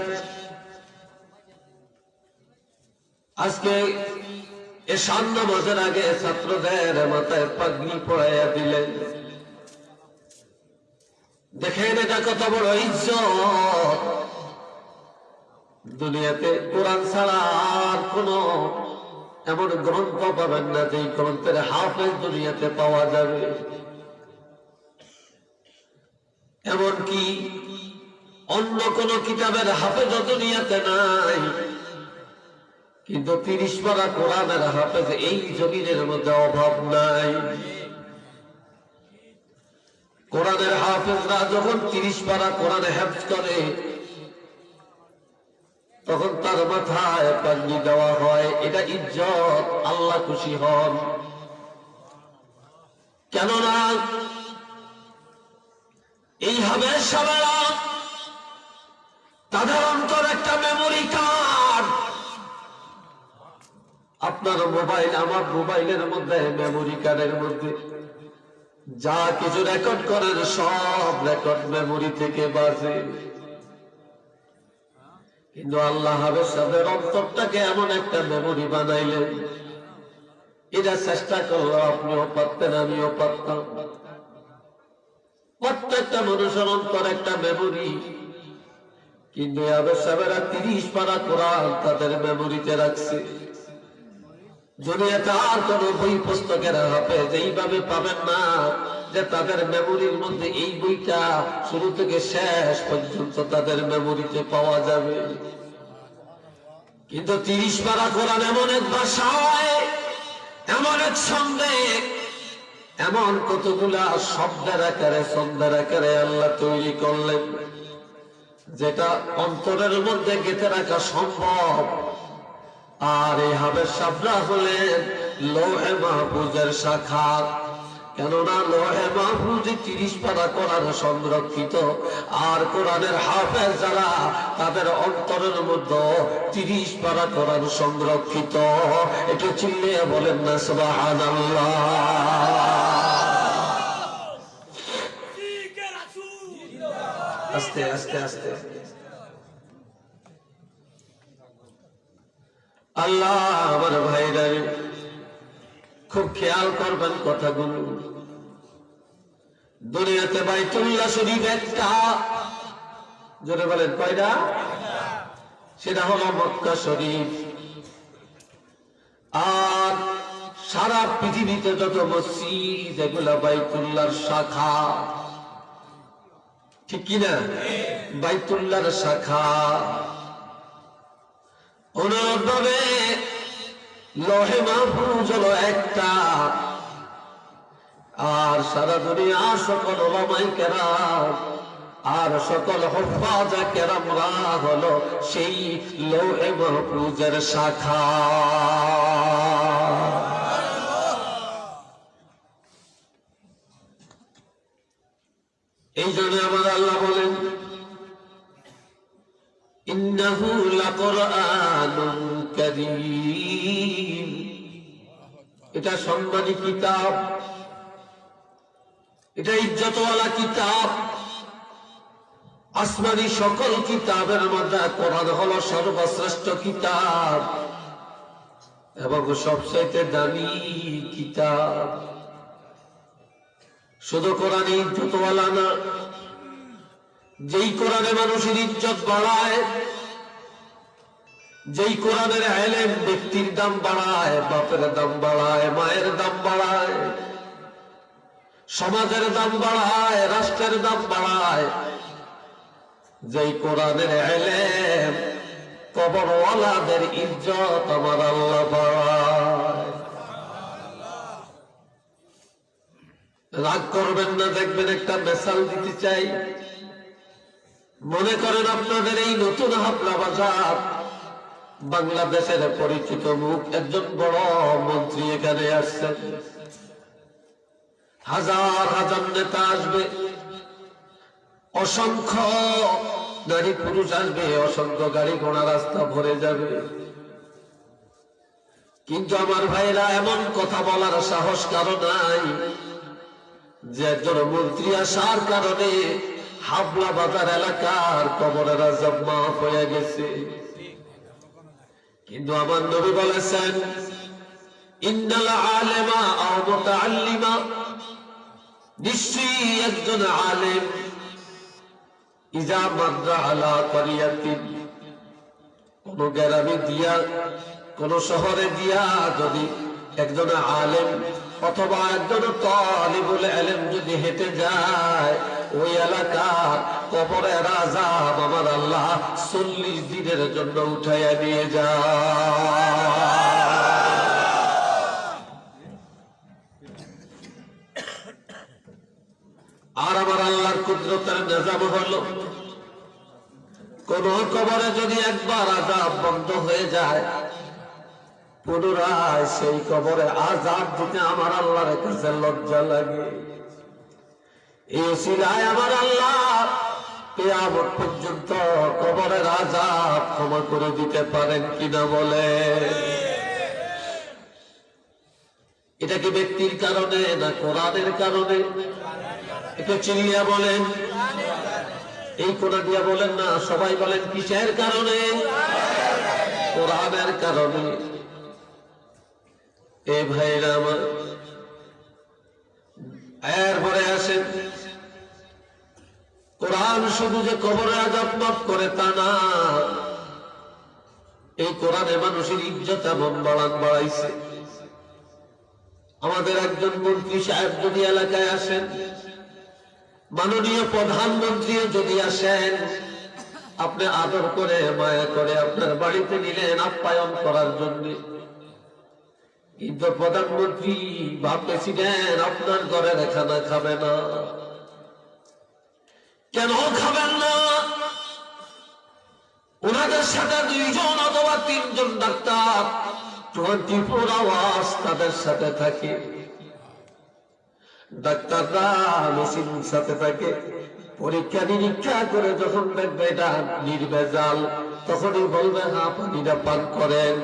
আজকে এশার নামাজের আগে ছাত্রদের মাথায় পাগড়ি পরাইয়া দিলেন। দেখেন এটা কত বড় ইজ্জত। দুনিয়াতে কোরআন ছাড়া আর কোন এমন গ্রন্থ পাবেন না যে গ্রন্থের হাফেজ দুনিয়াতে পাওয়া যাবে। এমনকি অন্য কোন কিতাবের হাফেজ দুনিয়াতে নাই, কিন্তু 30 পারা কোরআনের হাফেজ এই জমিনের মধ্যে অভাব নাই। কোরআনের হাফেজরা যখন 30 পারা কোরআন হেফজ করে তখন তার মাথায় পাগড়ি দেওয়া হয়। এটা ইজ্জত, আল্লাহ খুশি হন। কেননা এই হাফেজ সাহেবরা তাদের অন্তর একটা মেমোরি কার্ড। আপনার মোবাইল, আমার মোবাইলের মধ্যে মেমোরি কার্ডের মধ্যে যা কিছু রেকর্ড করেন সব রেকর্ড মেমোরি থেকে বাজে। কিন্তু আল্লাহ হাফেজ সাহেবের অন্তরটাকে এমন একটা মেমোরি বানাইলেন, এটা চেষ্টা করলো আপনিও পারতেন, আমিও পারতাম। প্রত্যেকটা মানুষের অন্তর একটা মেমোরি, কিন্তু হাফেজ সাহেবেরা 30 পারা কোরআন তাদের মেমোরিতে রাখছে। দুনিয়াতে আর কোন বই পুস্তকের হাফেজ এইভাবে পাবেন না যে তাদের মেমোরির মধ্যে এই বইটা শুরু থেকে শেষ পর্যন্ত তাদের মেমোরিতে পাওয়া যাবে। কিন্তু 30 পারা কোরআন এমন এক ভাষায়, এমন এক ছন্দে, এমন কতগুলা শব্দের আকারে, ছন্দের আকারে আল্লাহ তৈরি করলেন যেটা অন্তরের মধ্যে গেঁথে রাখা সম্ভব। আর এই হাফেজ সাহেবরা হলেন লৌহে মাহফুজের শাখা। কেননা লৌহে মাহফুজে 30 পারা কোরআন সংরক্ষিত, আর কোরআনের হাফেজ যারা তাদের অন্তরের মধ্যে 30 পারা কোরআন সংরক্ষিত। একটু চিল্লিয়ে বলেন না সুবহানাল্লাহ। আস্তে আস্তে আস্তে। আল্লাহ আমার ভাইরা খুব খেয়াল করবেন কথাগুলো। দুনিয়াতে বাইতুল্লাহ শরীফ একটা, জোরে বলেন কয়টা? সেটা হলো মক্কা শরীফ। আর সারা পৃথিবীতে যত মসজিদ এগুলা বাইতুল্লাহর শাখা, ঠিক কিনা? বাইতুল্লাহর শাখা। অনুরূপভাবে লৌহে মাহফুজ হলো একটা, আর সারা দুনিয়া সকল উলামায়ে কেরাম আর সকল হুফাজে কেরামরা হলো সেই লৌহে মাহফুজের শাখা। এই জন্য আমার আল্লাহ বলেন ইন্নাহু লাকুরআনুন কারীম, এটা সম্মানী কিতাব, এটা ইজ্জতওয়ালা কিতাব। আসমানি সকল কিতাবের মধ্যে কোরআন হলো সর্বশ্রেষ্ঠ কিতাব এবং সবচাইতে দামি কিতাব। শুধু কোরআন ইজ্জতওয়ালা না, যেই কোরআনে মানুষের ইজ্জত বাড়ায়, যেই কোরআনের ইলম ব্যক্তির দাম বাড়ায়, বাপের দাম বাড়ায়, মায়ের দাম বাড়ায়, সমাজের দাম বাড়ায়, রাষ্ট্রের দাম বাড়ায়, যেই কোরআনের ইলম কবরওয়ালাদের ইজ্জত আমার আল্লাহ বাড়ায়। রাগ করবেন না, দেখবেন একটা মিসাল দিতে চাই। মনে করেন আপনাদের এই নতুন হাবলা বাজার বাংলাদেশের পরিচিত মুখ একজন বড় মন্ত্রী এখানে আসছেন, হাজার হাজার নেতা আসবে, অসংখ্য নারী পুরুষ আসবে, অসংখ্য গাড়ি ঘোড়া রাস্তা ভরে যাবে। কিন্তু আমার ভাইরা এমন কথা বলার সাহস কারো নাই যে একজন মন্ত্রী আসার কারণে হাবলা বাজার এলাকার কবরের আযাব মাফ হয়ে গেছে। কিন্তু আমার নবী বলেছেন ইন্নাল আলিমা আও মুতাআল্লিমা, নিশ্চয়ই একজন আলেম ইজা মাররা আলা ক্বরিয়াতিন, কোন গ্রামে দিয়া, কোন শহরে দিয়া যদি একজন আলেম অথবা একজন তালিবুল ইলম যদি হেঁটে যায়, ওই এলাকার কবরের আযাব আমার আল্লাহ 40 দিনের জন্য উঠাইয়া নিয়ে যায়। আর আমার আল্লাহর কুদরতের নিজাম হলো কোন কবরে যদি একবার আযাব বন্ধ হয়ে যায়, পুনরায় সেই কবরে আযাব দিতে আমার আল্লাহর কাছে লজ্জা লাগে। এই উসিলায় আমার আল্লাহ কিয়ামত পর্যন্ত কবরের আযাব ক্ষমা করে দিতে পারেন কিনা বলে। এটা কি ব্যক্তির কারণে না কোরআনের কারণে? এটা চিনিয়া বলেন, এই কোরআন দিয়া বলেন না, সবাই বলেন কিসের কারণে? কোরআনের কারণে। এ ভাইরা আমার, এরপরে আসেন, কোরআন শুধু যে কবরে আযাব মাফ করে তা না, এই কোরআনে মানুষের ইজ্জত এমন বাড়াইছে। আমাদের একজন মন্ত্রী সাহেব যদি এলাকায় আসেন, মাননীয় প্রধানমন্ত্রী যদি আসেন, আপনি আদর করে মায়া করে আপনার বাড়িতে নিলেন আপ্যায়ন করার জন্য, কিন্তু প্রধানমন্ত্রী বা প্রেসিডেন্ট আপনার ঘরের খানা খাবে না। কেন খাবেন না? ওনাদের সাথে 2 জন অথবা 3 জন ডাক্তার 24 আওয়ার্স তাদের সাথে থাকে, ডাক্তাররা মেশিন সাথে থাকে, পরীক্ষা নিরীক্ষা করে যখন দেখবে এটা নির্ভেজাল, তখনই বলবে হ্যাঁ পানিটা পান করেন।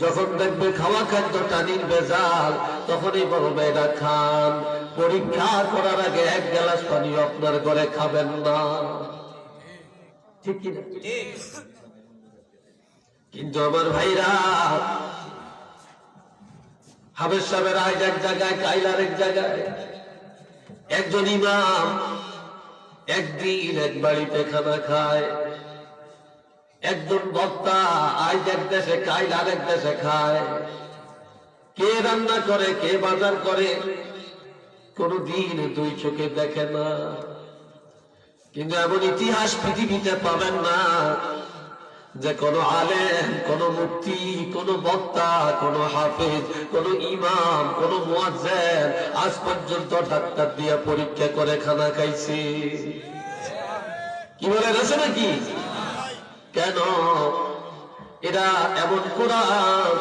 যখন দেখবে খাওয়া খাদ্যটা নির্ভেজাল, তখনই বলবে এটা খান। পরীক্ষা করার আগে 1 গ্লাস পানি আপনার ঘরে খাবেন না, ঠিক কিনা? কিন্তু আমার ভাইরা, হাবের সাহেবের আজ এক জায়গায়, কাইলার এক জায়গায়, একজন ইমাম একদিন এক বাড়িতে খানা খায়, একজন বক্তা আজ এক দেশে খায় আরেক দেশে খায়, কে রান্না করে কে বাজার করে কোনদিন দুই চোখে দেখে না। কিন্তু এমন ইতিহাস পৃথিবীতে পাবেন না যে কোন আলেম, কোন মুফতি, কোন বক্তা, কোন হাফেজ, কোন ইমাম, কোন মুয়াজ্জিন আজ পর্যন্ত ডাক্তার দিয়া পরীক্ষা করে খানা খাইছে। কি বলে গেছে নাকি? কেন? এরা এমন কোরআন,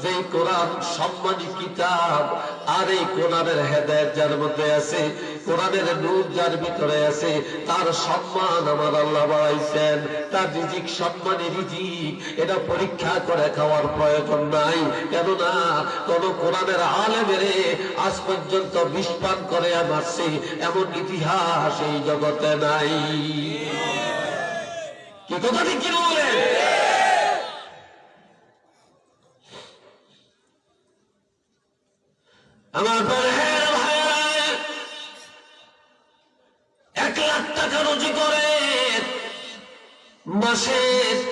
যে কোরআন সম্মানী কিতাব, আর এই কোরআনের হেদায়েত যার মধ্যে আছে, কোরআনের নূর যার ভিতরে আছে, তার সম্মান আমার আল্লাহ বাড়াইছেন। তার রিজিক সম্মানী রিজিক, এটা পরীক্ষা করে খাওয়ার প্রয়োজন নাই। কেননা কোন কোরআনের আলেমের আজ পর্যন্ত বিষ পান করে মারছে এমন ইতিহাস এই জগতে নাই। কি কথা ঠিক কি বলেন? আমার ভাইয়েরা 1 লাখ টাকা রুজি করে, মাসে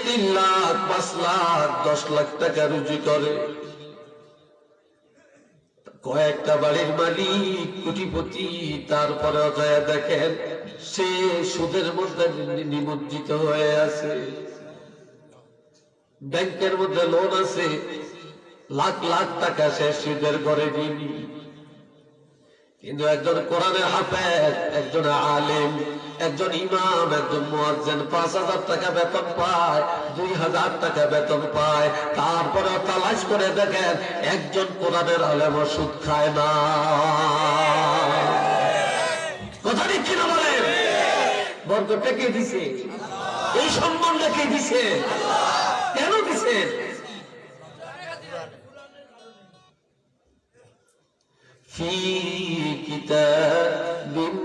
3 লাখ 5 লাখ 10 লাখ টাকা রুজি করে, কয়েকটা বাড়ির মালিক কোটিপতি, তারপরে দেখেন সে সুদের মধ্যে নিমজ্জিত হয়ে আছে। ব্যাংকের মধ্যে লোন আছে, লাখ লাখ টাকা সে সুদের ঘরে দিনি। কিন্তু একজন কোরআনের হাফেজ, একজন আলেম, একজন ইমাম, একজন মুয়াজ্জিন 5,000 টাকা বেতন পায়, 2,000 টাকা বেতন পায়, তারপরে তালাশ করে দেখেন একজন কোরআনের আলেম সুদ খায় না। কথা ঠিক কিনা বলেন? বরকতটা কে দিছে? এই সম্মানটা কে দিছে? কেন দিছে? ফি কিতাবিম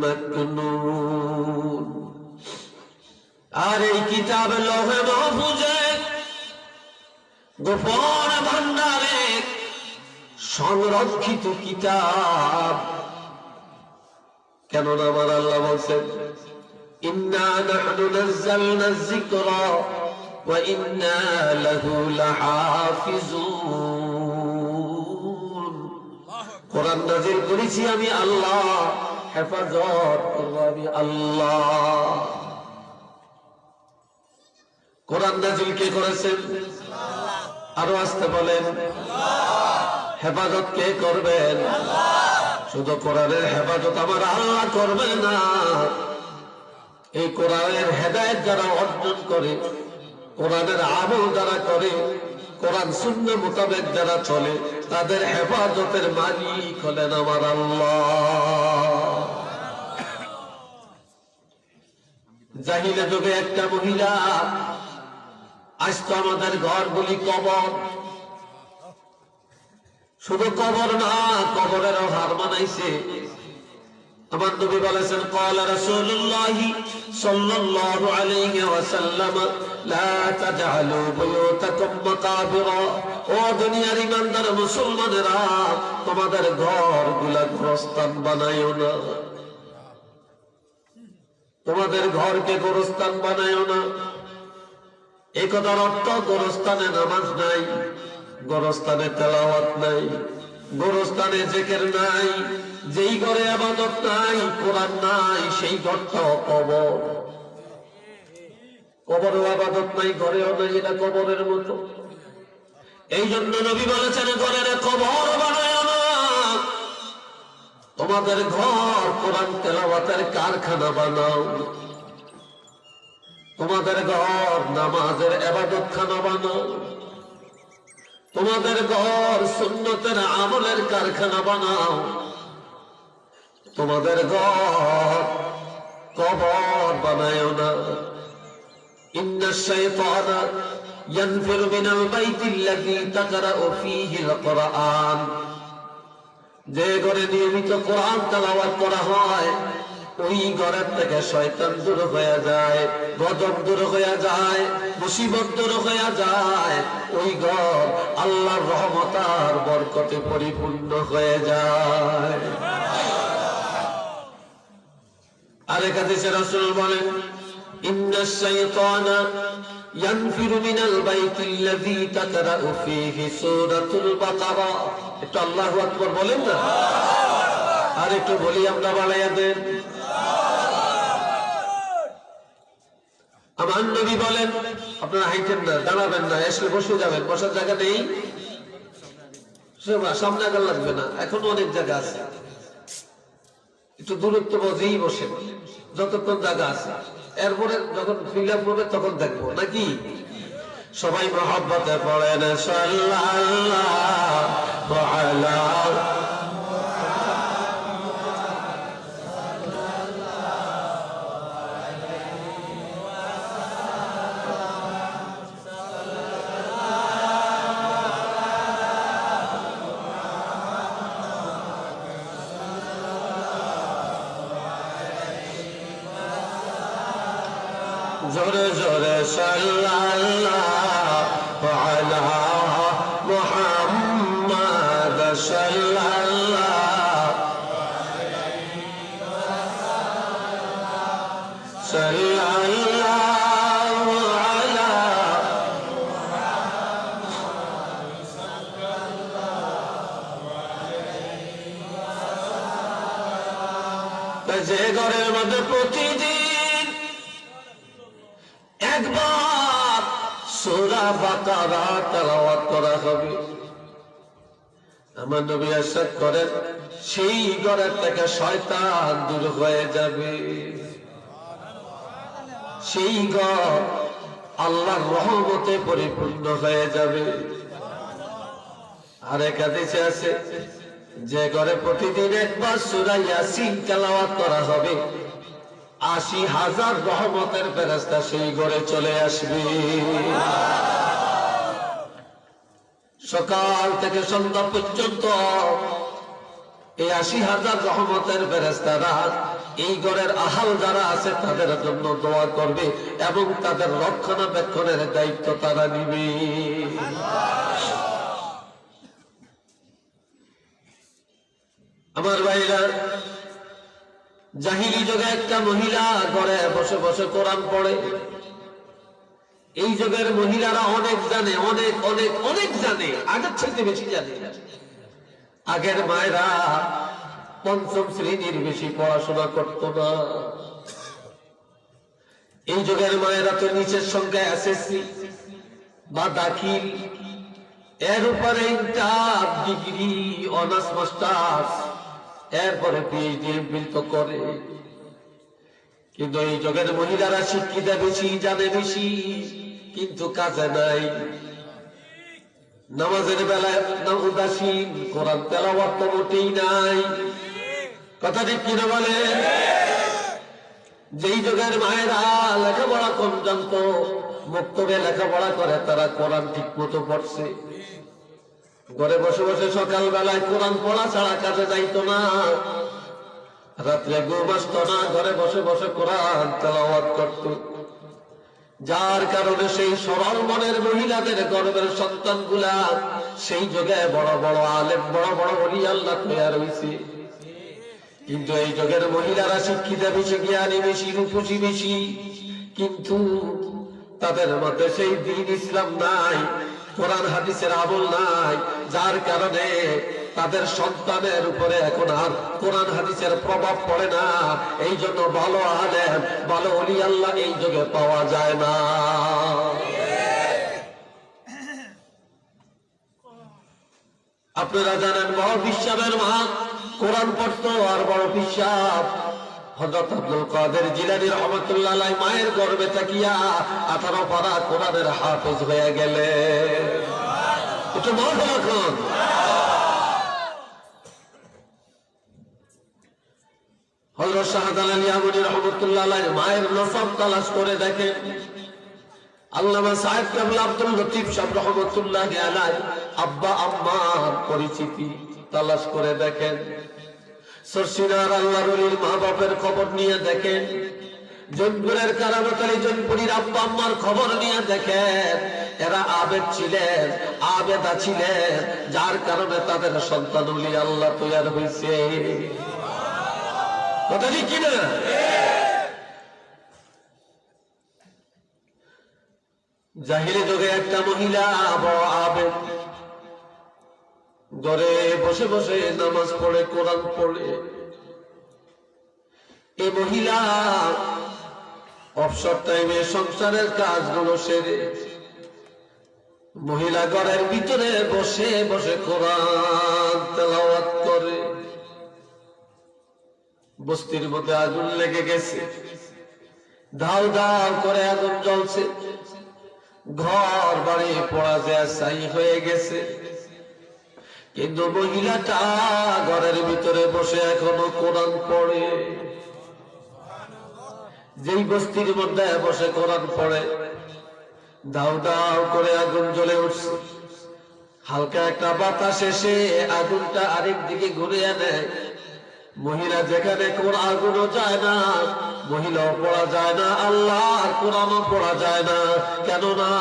মাকনুন, আর এই কিতাব লৌহে মাহফুজে গোপন ভান্ডারে সংরক্ষিত কিতাব। কেননা আমার আল্লাহ বলছেন, ইন্না নাহনু নাযালনা যিকরা ওয়া ইন্না লাহু লাহাফিজুন। কোরআন নাযিল করেছি আমি আল্লাহ, হেফাজত করব আমি আল্লাহ। কোরআন নাযিল কে করেছেন? আরো আসতে বলেন। হেফাজত কে করবেন? শুধু কোরআনের হেফাজত আমার আল্লাহ করবে না, এই কোরআনের হেদায়েত যারা অর্জন করে, কোরআনের আমল যারা করে, কোরআন সুন্নাহ মোতাবেক যারা চলে, তাদের হেফাজতের মালিক হলেন আমার আল্লাহ। জাহিলে যুগে একটা মহিলা আসতো আমাদের ঘরগুলি কবর, শুধু কবর না, কবরেরও হার বানাইছে। আমার নবী বলেছেন, ক্বালা রাসূলুল্লাহ সাল্লাল্লাহু আলাইহি ওয়াসাল্লাম, লা তাজআলু বুয়ুতাকুম মাকাবিরা। ও দুনিয়ার ইমানদার মুসলমানেরা, তোমাদের ঘরগুলা গোরস্থান বানাইও না, তোমাদের ঘরকে গোরস্থান বানাইও না। এই কথার অর্থ, গোরস্থানে নামাজ নাই, গোরস্থানে তেলাওয়াত নাই, গোরস্থানে জিকির নাই, যেই ঘরে ইবাদত নাই, কোরআন নাই, সেই ঘরটা কবর। কবরেও ইবাদত নাই, ঘরেও নাই, এটা কবরের মতো। এই জন্য নবী বলেছেন, ঘরের কবর বানায় না, তোমাদের ঘর কোরআন তেলাওয়াতের কারখানা বানাও, তোমাদের ঘর নামাজের ইবাদতখানা বানাও, তোমাদের ঘর সুন্নতের আমলের কারখানা বানাও, তোমাদের ঘর কবর বানায় না। ইন্নাশ শাইতানা ইয়ানফিরু মিনাল বাইতিল্লাযী তাকরাউ ফীহিল কুরআন। যে ঘরে নিয়মিত কোরআন তেলাওয়াত করা হয়, ওই ঘরের থেকে শয়তান দূর হয়ে যায়, গজব দূর হয়ে যায়, মুসিবত দূর হয়ে যায়, ওই ঘর আল্লাহর রহমত আর বরকতে পরিপূর্ণ হয়ে যায়। আরেক হাদিসে রাসূল বলেন ইন্নাশ শাইতানা ইয়ানফিরু মিনাল বাইতিল্লাযী তাকরাউ ফীহি সূরাতুল বাকারা। একটু আল্লাহু আকবার বলেন না। আর একটু বলি আমরা বাড়াইয়া দেন। আমার নবী বলেন আপনারা হাইটেন না, দাঁড়াবেন না, এসে বসে যাবেন, বসার জায়গা নেই, সামনে আগার লাগবে না, এখনো অনেক জায়গা আছে, একটু দূরত্ব বজেই বসে যতক্ষণ জায়গা আছে, এরপরে যখন ফিল আপ হবে তখন দেখবো নাকি। সবাই মহব্বতে পড়েন সাল্লাল্লাহু আলা জোরে জোরে সাল্লাল্লাহু আলা মুহাম্মাদ সাল্লাল্লাহু আলা যে ঘরের মধ্যে প্রতিদিন একবার সূরা বাকারা তেলাওয়াত করা হবে, আমার নবী ইরশাদ করেন সেই ঘরের থেকে শয়তান দূর হয়ে যাবে, সেই ঘর আল্লাহর রহমতে পরিপূর্ণ হয়ে যাবে। আর এক হাদিসে আছে যে ঘরে প্রতিদিন একবার সূরা ইয়াসিন তেলাওয়াত করা হবে ৮০,০০০ রহমতের ফেরেশতা সেই ঘরে চলে আসবে। সকাল থেকে সন্ধ্যা পর্যন্ত এই ৮০,০০০ রহমতের ফেরেশতারা এই ঘরের আহাল যারা আছে তাদের জন্য দোয়া করবে এবং তাদের রক্ষণাবেক্ষণের দায়িত্ব তারা নিবে। আমার ভাইরা, জাহিলি যুগে একটা মহিলা ঘরে বসে বসে কোরআন পড়ে। এই যুগের মহিলারা অনেক জানে, অনেক অনেক অনেক জানে, আগের থেকে বেশি জানে। আগের মায়েরা পঞ্চম শ্রেণীর বেশি পড়াশোনা করত না। এই যুগের মায়েরা তো নিচের সংখ্যায় এসএসসি বা দাখিল, এর উপরে ইন্টার, ডিগ্রি, অনার্স, মাস্টার্স, এরপরে পিএইচডি, এমফিল তো করে। কিন্তু এই যুগের মহিলারা শিক্ষিতা বেশি, জানে বেশি, কিন্তু কাজে নাই। নামাজের বেলায় উদাসীন, কোরআন তেলাওয়াত তো মোটেই নাই। কথা ঠিক কিনা বলে? যেই যুগের মায়েরা লেখাপড়া কম জানতো, মুক্তবে লেখাপড়া করে, তারা কোরআন ঠিক মতো পড়ছে। ঘরে বসে বসে সকাল বেলায় কোরআন পড়া ছাড়া কাজে যাইতো না, রাত্রে ঘুম আসতো না, ঘরে বসে বসে কোরআন তেলাওয়াত করত। যার কারণে সেই সরল মনের মহিলাদের গর্বের সন্তানগুলা সেই যুগে বড় বড় আলেম, বড় বড় ওলি আল্লাহ তৈরি হয়েছে। কিন্তু এই যুগের মহিলারা শিক্ষিতা বেশি, জ্ঞানী বেশি, রূপসী বেশি, কিন্তু তাদের মধ্যে সেই দ্বীন ইসলাম নাই, কোরআন হাদিসের আমল নাই। যার কারণে তাদের সন্তানের উপরে এখন আর কোরআন হাদিসের প্রভাব পড়ে না। এই জন্য ভালো আলেম, ভালো ওলি আল্লাহ এই যুগে পাওয়া যায় না। আপনারা জানেন বড় পিসাবের মা কোরআন পড়তো, আর বড় পিসাব হযরত আব্দুল কাদের জিলানী রাহমাতুল্লাহ আলাইহি মায়ের গর্ভে থাকিয়া 18 পারা কোরআনের হাফেজ হয়ে গেলে। একটু বলবো এখন হযরত শাহজালাল ইয়ামানী রাহমাতুল্লাহ আলাইহি মায়ের নসব তালাশ করে দেখেন। আল্লামা সাহেব কেবল আব্দুল লতিফ সাহেব রাহমাতুল্লাহ আলাইহি আব্বা আম্মার পরিচিতি তালাশ করে দেখেন। সরসিনার আল্লাহর ওলির মা বাপের খবর নিয়ে দেখেন। জৈনপুরের কারামত আলী জৈনপুরীর আব্বা আম্মার খবর নিয়ে দেখেন। এরা আবেদ ছিলেন, আবেদা ছিলেন, যার কারণে তাদের সন্তান ওলি আল্লাহ তৈরি হয়েছে। কথা ঠিক কিনা? জাহিলি যুগে একটা মহিলা বড় আবেদ, ঘরে বসে বসে নামাজ পড়ে, কোরআন পড়ে। এই মহিলা অবসর টাইমে সংসারের কাজগুলো সেরে মহিলা ঘরের ভিতরে বসে বসে কোরআন তেলাওয়াত করে। বস্তির মধ্যে আগুন লেগে গেছে, ধাও ধাও করে আগুন জ্বলছে, ঘর বাড়ি পড়া যায় ছাই হয়ে গেছে। কিন্তু মহিলাটা ঘরের ভিতরে বসে এখনো কোরআন পড়ে। যেই বস্তির মধ্যে বসে কোরআন পড়ে, দাও দাও করে আগুন জ্বলে উঠছে। হালকা একটা বাতাস এসে আগুনটা আরেক দিকে ঘুরিয়ে নেয়। মহিলা যেখানে কোন আগুনও যায় না, মহিলাও পড়া যায় না, আল্লাহর কোরআনও পড়া যায় না। কেননা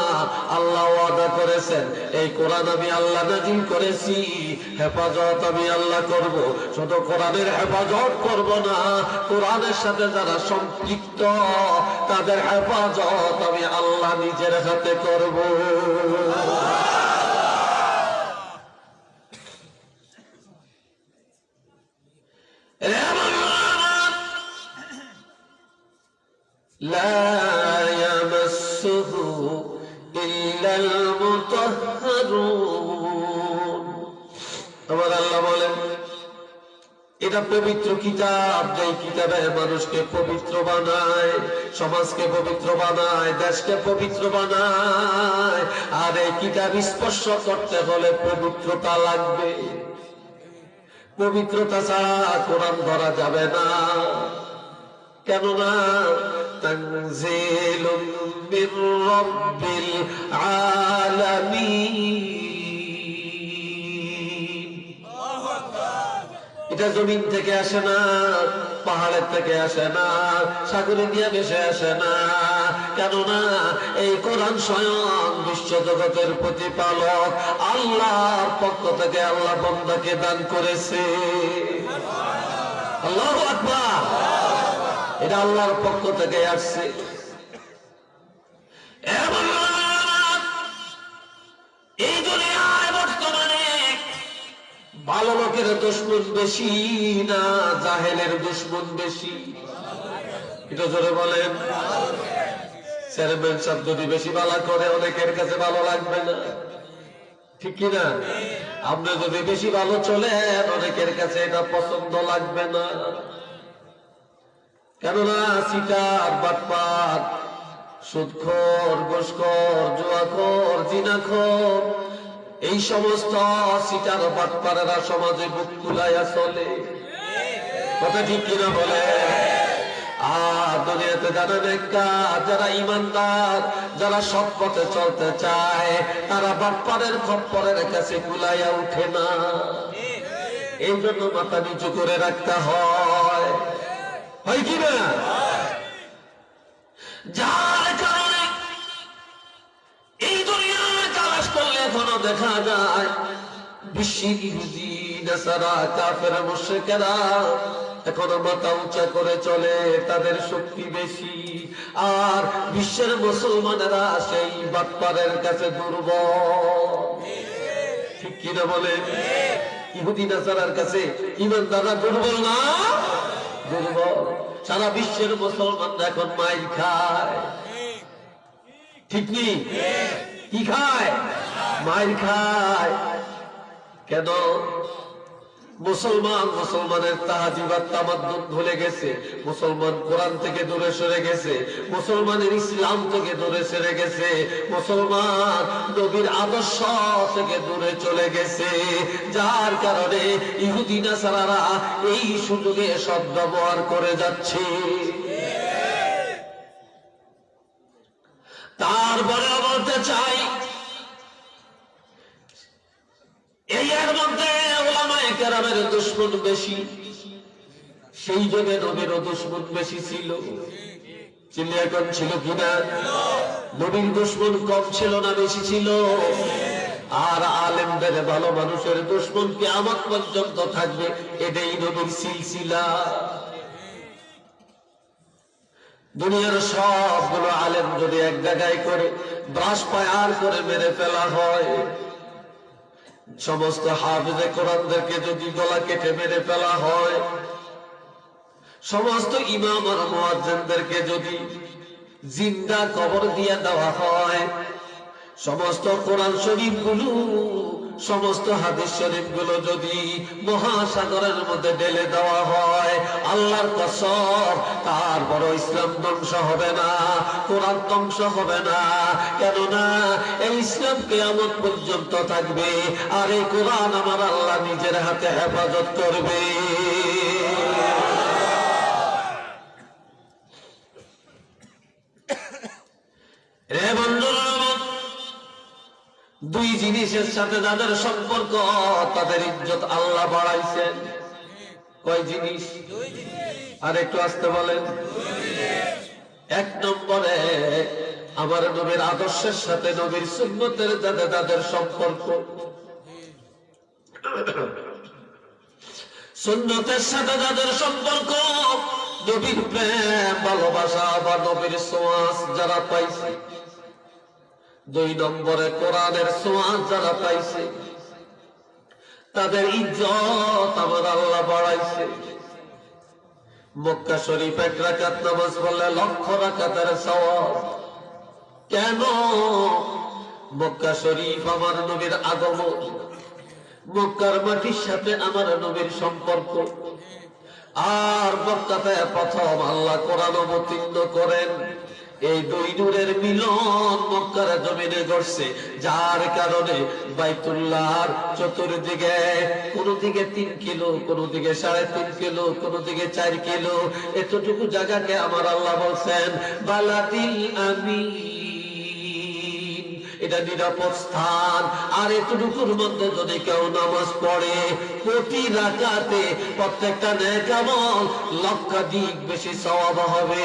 আল্লাহ ওয়াদা করেছেন, এই কোরআন আমি আল্লাহ নাযিল করেছি, হেফাজত আমি আল্লাহ করব। শুধু কোরআনের হেফাজত করব না, কোরআনের সাথে যারা সম্পৃক্ত তাদের হেফাজত আমি আল্লাহ নিজের হাতে করব। لا يمسه إلا المطهرون। আমার আল্লাহ বলেন, এটা পবিত্র কিতাব, যেই কিতাবে মানুষকে পবিত্র বানায়, সমাজকে পবিত্র বানায়, দেশকে পবিত্র বানায়। আর এই কিতাব স্পর্শ করতে হলে পবিত্রতা লাগবে। পবিত্রতা ছাড়া কোরআন ধরা যাবে না। কেননা তানজিলুম মির রাব্বিল আলামিন, এটা জমিন থেকে আসে না, পাহাড়ের থেকে আসে না, সাগরে দিয়ে ভেসে আসে না। কেননা এই কোরআন স্বয়ং বিশ্ব জগতের প্রতিপালক আল্লাহর পক্ষ থেকে আল্লাহ বান্দাকে দান করেছে। আল্লাহু আকবার। এটা আল্লাহর পক্ষ থেকে আসছে। এই দুনিয়ায় বর্তমানে ভালো লোকের দুশমন বেশি না জাহেলের দুশমন বেশি? এটা জোরে বলেন। চেয়ারম্যান সাহেব যদি বেশি ভালো করে অনেকের কাছে ভালো লাগবে না, ঠিক কিনা? আপনি যদি বেশি ভালো চলেন অনেকের কাছে এটা পছন্দ লাগবে না। কেননা সিটার, বাটপার, সুদখোর, ঘুষখোর, জুয়াখোর, জিনাখোর, এই সমস্ত সিটার বাটপারেরা সমাজে বুক ফুলাইয়া চলে। কথা ঠিক কিনা বলে? আর দুনিয়াতে যারা নেককার, যারা ইমানদার, যারা সৎ পথে চলতে চায়, তারা বাটপারের খপ্পরের কাছে কুলাইয়া উঠে না। এই জন্য মাথা নিচু করে রাখতে হয়, হয় কি না? যার কারণে এই দুনিয়ায় তালাশ করলে এখনো দেখা যায় বিশ্বের ইহুদি, নাসারা, কাফের, মুশরিকেরা এখনো মাথা উঁচা করে চলে, তাদের শক্তি বেশি। আর বিশ্বের মুসলমানেরা সেই বাটপারের কাছে দুর্বল, ঠিক কিনা বলে? ইহুদি নাসারার কাছে ইমানদাররা দুর্বল না? দুর্বল। সারা বিশ্বের মুসলমানরা এখন মাইর খায়, ঠিক নেই? কি খায়? মাইর খায়। কেন? মুসলমানের তাহাজিবাত তামাদ্দুন ভুলে গেছে, মুসলমান কোরআন থেকে দূরে সরে গেছে, মুসলমানের ইসলাম থেকে দূরে সরে গেছে, মুসলমান নবীর আদর্শ থেকে দূরে চলে গেছে। যার কারণে ইহুদি নাসারারা এই সুযোগে সদ্ব্যবহার করে যাচ্ছে। তারপরে বলতে চাই, এর মধ্যে ওলামায়ে কেরামের দুশমন বেশি। সেই যুগে নবীরও দুশমন বেশি ছিল। চিল্লিয়া কম ছিল কিনা? নবীর দুশমন কম ছিল না বেশি ছিল? আর আলেমদের, ভালো মানুষের দুশমন কিয়ামত পর্যন্ত থাকবে। এটাই নবীর সিলসিলা। দুনিয়ার সবগুলো আলেম যদি এক জায়গায় করে ব্রাশ পায়ার করে মেরে ফেলা হয়, সমস্ত হাফেজে কোরআনদেরকে যদি গলা কেটে মেরে ফেলা হয়, সমস্ত ইমাম আর মুয়াজ্জিনদেরকে যদি জিন্দা কবর দিয়ে দেওয়া হয়, সমস্ত কোরআন শরীফ গুলো, সমস্ত হাদিস শরীফ গুলো যদি মহাসাগরের মধ্যে ঢেলে দেওয়া হয়, আল্লাহর কসম তারপর ইসলাম ধ্বংস হবে না, কোরআন ধ্বংস হবে না। কেননা এই ইসলাম কিয়ামত পর্যন্ত থাকবে, আর এই কোরআন আমার আল্লাহ নিজের হাতে হেফাজত করবে। রে বন্ধুরা, দুই জিনিসের সাথে যাদের সম্পর্ক তাদের ইজ্জত আল্লাহ বাড়াইছেন। কয় জিনিস? আর একটু আসতে বলেন। এক নম্বরে আমার নবীর আদর্শের সাথে, নবীর সুন্নতের সাথে তাদের সম্পর্ক, সুন্নতের সাথে যাদের সম্পর্ক, নবীর প্রেম ভালোবাসা বা নবীর ছোঁয়াচ যারা পাইছে। দুই নম্বরে কোরআনের ছোঁয়াচ যারা পাইছে, তাদের ইজ্জত আমার আল্লাহ বাড়াইছে। মক্কা শরীফ 1 রাকাত নামাজ পড়লে 1,00,000 রাকাতের সওয়াব। কেন? মক্কা শরীফ আমার নবীর আগমন, মক্কার মাটির সাথে আমার নবীর সম্পর্ক। আর মক্কাতে প্রথম আল্লাহ কোরআন অবতীর্ণ করেন, এই দুই নূরের মিলন মক্কার জমিনে ঘটছে, যার কারণে বাইতুল্লাহর চতুর্দিকে, কোন দিকে 3 কিলো, কোন দিকে 3.5 কিলো, কোন দিকে 4 কিলো, এতটুকু জায়গাকে আমার আল্লাহ বলছেন বালাদিল আমিন, এটা নিরাপদ স্থান। আর এতটুকুর মধ্যে যদি কেউ নামাজ পড়ে, প্রতি রাকাতে প্রত্যেকটা নেক আমল লক্ষাধিক বেশি সওয়াব হবে।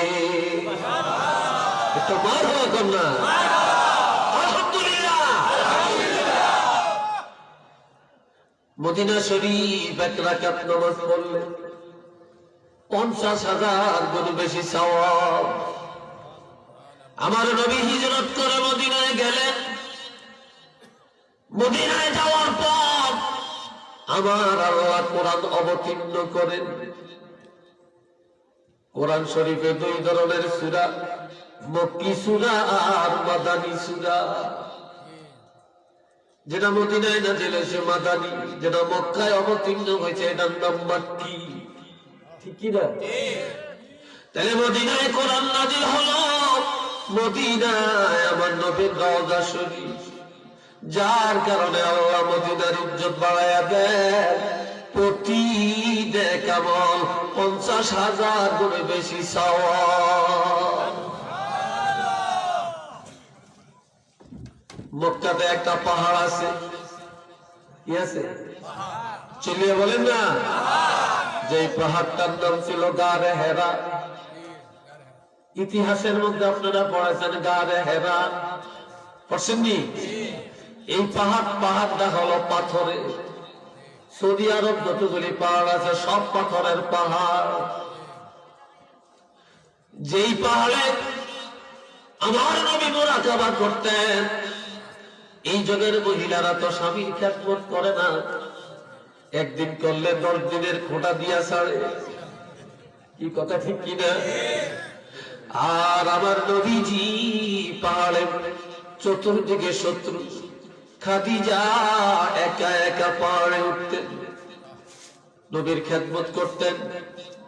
একটু মার হওয়া কন্যা আলহামদুলিল্লাহ। মদিনা শরীফ 1 রাকাত নামাজ পড়লে 50,000 গুণ বেশি সওয়াব। আমার নবী হিজরত করে মদিনায় গেলেন। মদিনায় যাওয়ার পর আমার আল্লাহ কোরআন অবতীর্ণ করেন। কোরআন শরীফে 2 ধরনের সূরা, মক্কি সূরা আর মাদানী সূরা। যেটা মদিনায় নাযিল হয়েছে মাদানী, যেটা মক্কায় অবতীর্ণ হয়েছে এটার নাম মাক্কি। ঠিক কি না? তাহলে মদিনায় কোরআন নাযিল হলো, মদিনায় আমার নবীর রওজা শরীফ, যার কারণে আল্লাহ মদিনার ইজ্জত বাড়ায়া দেন। প্রতি নেক আমল 50,000 গুণ বেশি সওয়াব। মক্কাতে একটা পাহাড় আছে, কি আছে? চিলিয়ে বলেন না, যে পাহাড়টার নাম ছিল গারে হেরা। ইতিহাসের মধ্যে আপনারা পড়েছেন গারে হেরা, পড়ছেননি? এই পাহাড়টা হলো পাথরে। সৌদি আরব যতগুলি পাহাড় আছে সব পাথরের পাহাড়। যেই পাহাড়ে আমার নবী মুরাকাবা করতেন। এই যুগের মহিলারা তো স্বামীর খেদমত করে না, একদিন করলে 10 দিনের খোঁটা দিয়া ছাড়ে। কি কথা ঠিক কিনা? আর আমার নবীজি পাহাড়ে চতুর্দিকে শত্রু, খাদিজা একা একা পাহাড়ে উঠতেন, নবীর খেদমত করতেন,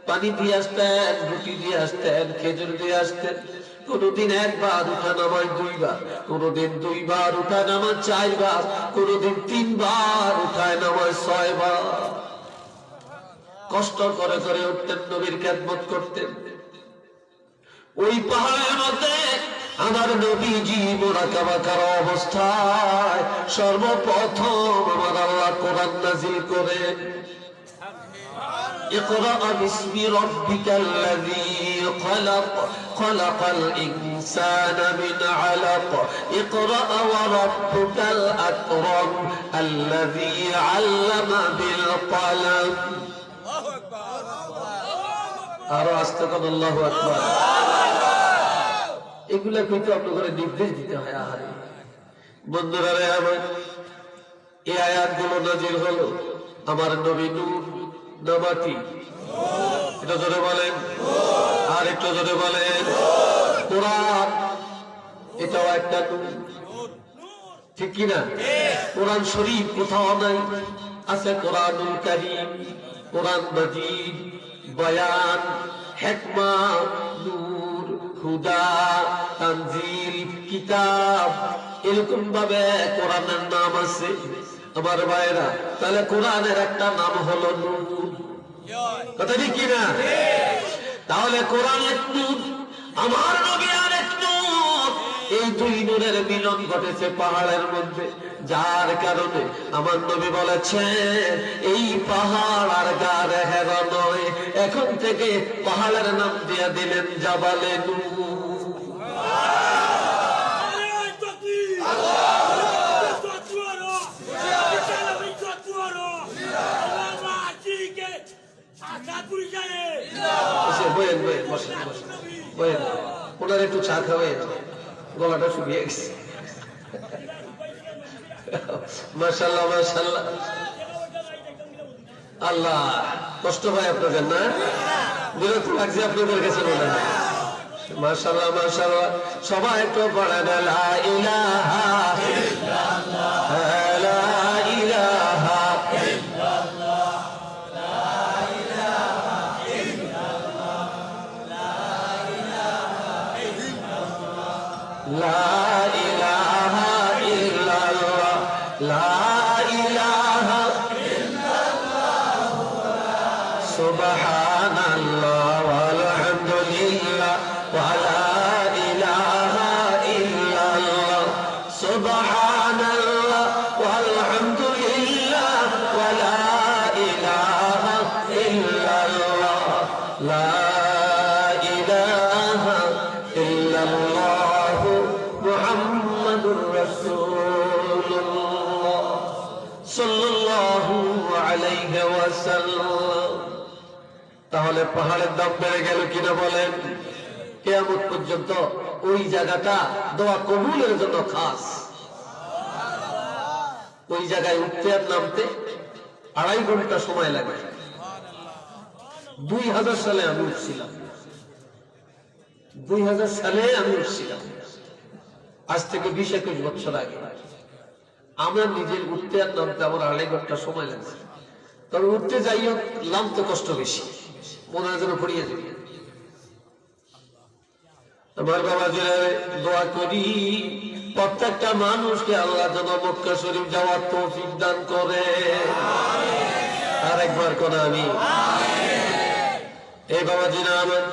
পানি দিয়ে আসতেন, রুটি দিয়ে আসতেন, খেজুর দিয়ে আসতেন। কোনদিন 1 বার উঠা নামায় 2 বার, কোনদিন 2 বার উঠা নামায় 4 বার, কোনদিন 3 বার উঠায় নামায় 6 বার। কষ্ট করে করে উঠতেন, নবীর খেদমত করতেন। ওই পাহাড়ের মধ্যে আমার নবীজি মুরাকাবা করা অবস্থায় সর্বপ্রথম আমার আল্লাহ কোরআন নাযিল করেন। اقرأ باسم ربك الذي خلق خلق الإنسان من علق اقرأ وربك الأكرم الذي علم بالقلم الله أكبر الله أكبر এগুলা কিন্তু আপনাদের নির্দেশ দিতে হয়। আহারে বন্ধুরা রে আমার, এই আয়াতগুলো নাজিল হলো আমার নবী নূহ না মাটি? এটা জোরে বলেন, আর একটু জোরে বলেন। কোরআন এটাও একটা নূর, ঠিক কিনা? কোরআন শরীফ কোথাও নাই, আছে কোরআনুল কারীম, কোরআন মাজিদ, বয়ান, হিকমা, নূর, হুদা, তানজিল, কিতাব, এরকম ভাবে কোরআনের নাম আছে আমার ভাইরা। তাহলে কোরআনের একটা নাম হলো নূর, কথা ঠিক কিনা? তাহলে কোরআন এক নূর, আমার নবী আরেক নূর। এই দুই নূরের মিলন ঘটেছে পাহাড়ের মধ্যে, যার কারণে আমার নবী বলেছেন এই পাহাড় আর গারে হেরা নয়, এখন থেকে পাহাড়ের নাম দিয়ে দিলেন জাবালে নূর। ওনার একটু চা খাওয়াই, গলাটা শুকিয়ে গেছে। মাশাআল্লাহ মাশাআল্লাহ, আল্লাহ কষ্ট হয় আপনাদের না? বিরক্ত লাগছে আপনাদের কাছে মনে হয়? মাশাআল্লাহ মাশাআল্লাহ, সবাই একটু পড়েন লা ইলাহা ইল্লাল্লাহ, লা ইলাহা ইল্লাল্লাহ, লা ইলাহা ইল্লাল্লাহ, লা ইলাহা ইল্লাল্লাহ, লা ইলাহা ইল্লাল্লাহ, সুবহানাল্লাহ ওয়ালহামদুলিল্লাহ ওয়া লা ইলাহা ইল্লাল্লাহ, সুবহানাল্লাহ ওয়ালহামদুলিল্লাহ ওয়া লা ইলাহা ইল্লাল্লাহ, লা ইলাহা ইল্লাল্লাহ মুহাম্মাদুর রাসূলুল্লাহ সাল্লাল্লাহু আলাইহি ওয়াসাল্লাম। তাহলে পাহাড়ের দাম বেড়ে গেল কিনা বলেন? কিয়ামত পর্যন্ত ওই জায়গাটা দোয়া কবুলের জন্য খাস। ওই জায়গায় উঠতে আর নামতে 2.5 ঘন্টা সময় লাগে। 2000 সালে আমি উঠছিলাম, 2000 সালে আমি উঠছিলাম, আজ থেকে 20-21 বছর আগে। আমার নিজের উঠতে আর নামতে আমার 2.5 ঘন্টা সময় লাগছে। তবে উঠতে যাইও, নামতে কষ্ট বেশি, মনে হয় যেন পড়িয়ে যাবে। আমার বাবা দোয়া করি প্রত্যেকটা মানুষকে আল্লাহ যেন মক্কা শরীফ যাওয়ার তৌফিক দান করে। আরেকবার করে আমি এই বাবাজিরা আমার।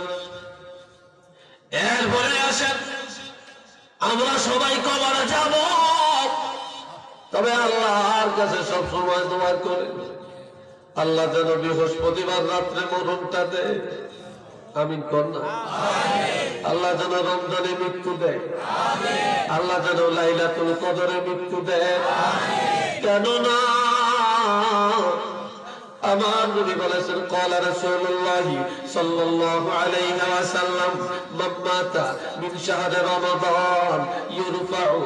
এরপরে আসেন, আমরা সবাই কবরে যাব, তবে আল্লাহর কাছে সব সময় দোয়া করে আল্লাহ যেন বৃহস্পতিবার রাত্রে মরণটা দেয়। আমিন কন্যা। আল্লাহ যেন রমজানে মৃত্যু দেয়, আল্লাহ যেন লাইলাতুল কদরে মৃত্যু দেয়। কেননা আমার নবী বলেছেন, ক্বালা রাসূলুল্লাহ সাল্লাল্লাহু আলাইহি ওয়াসাল্লাম, মান মাতা মিন শাহরি রমাদান ইউরফাউ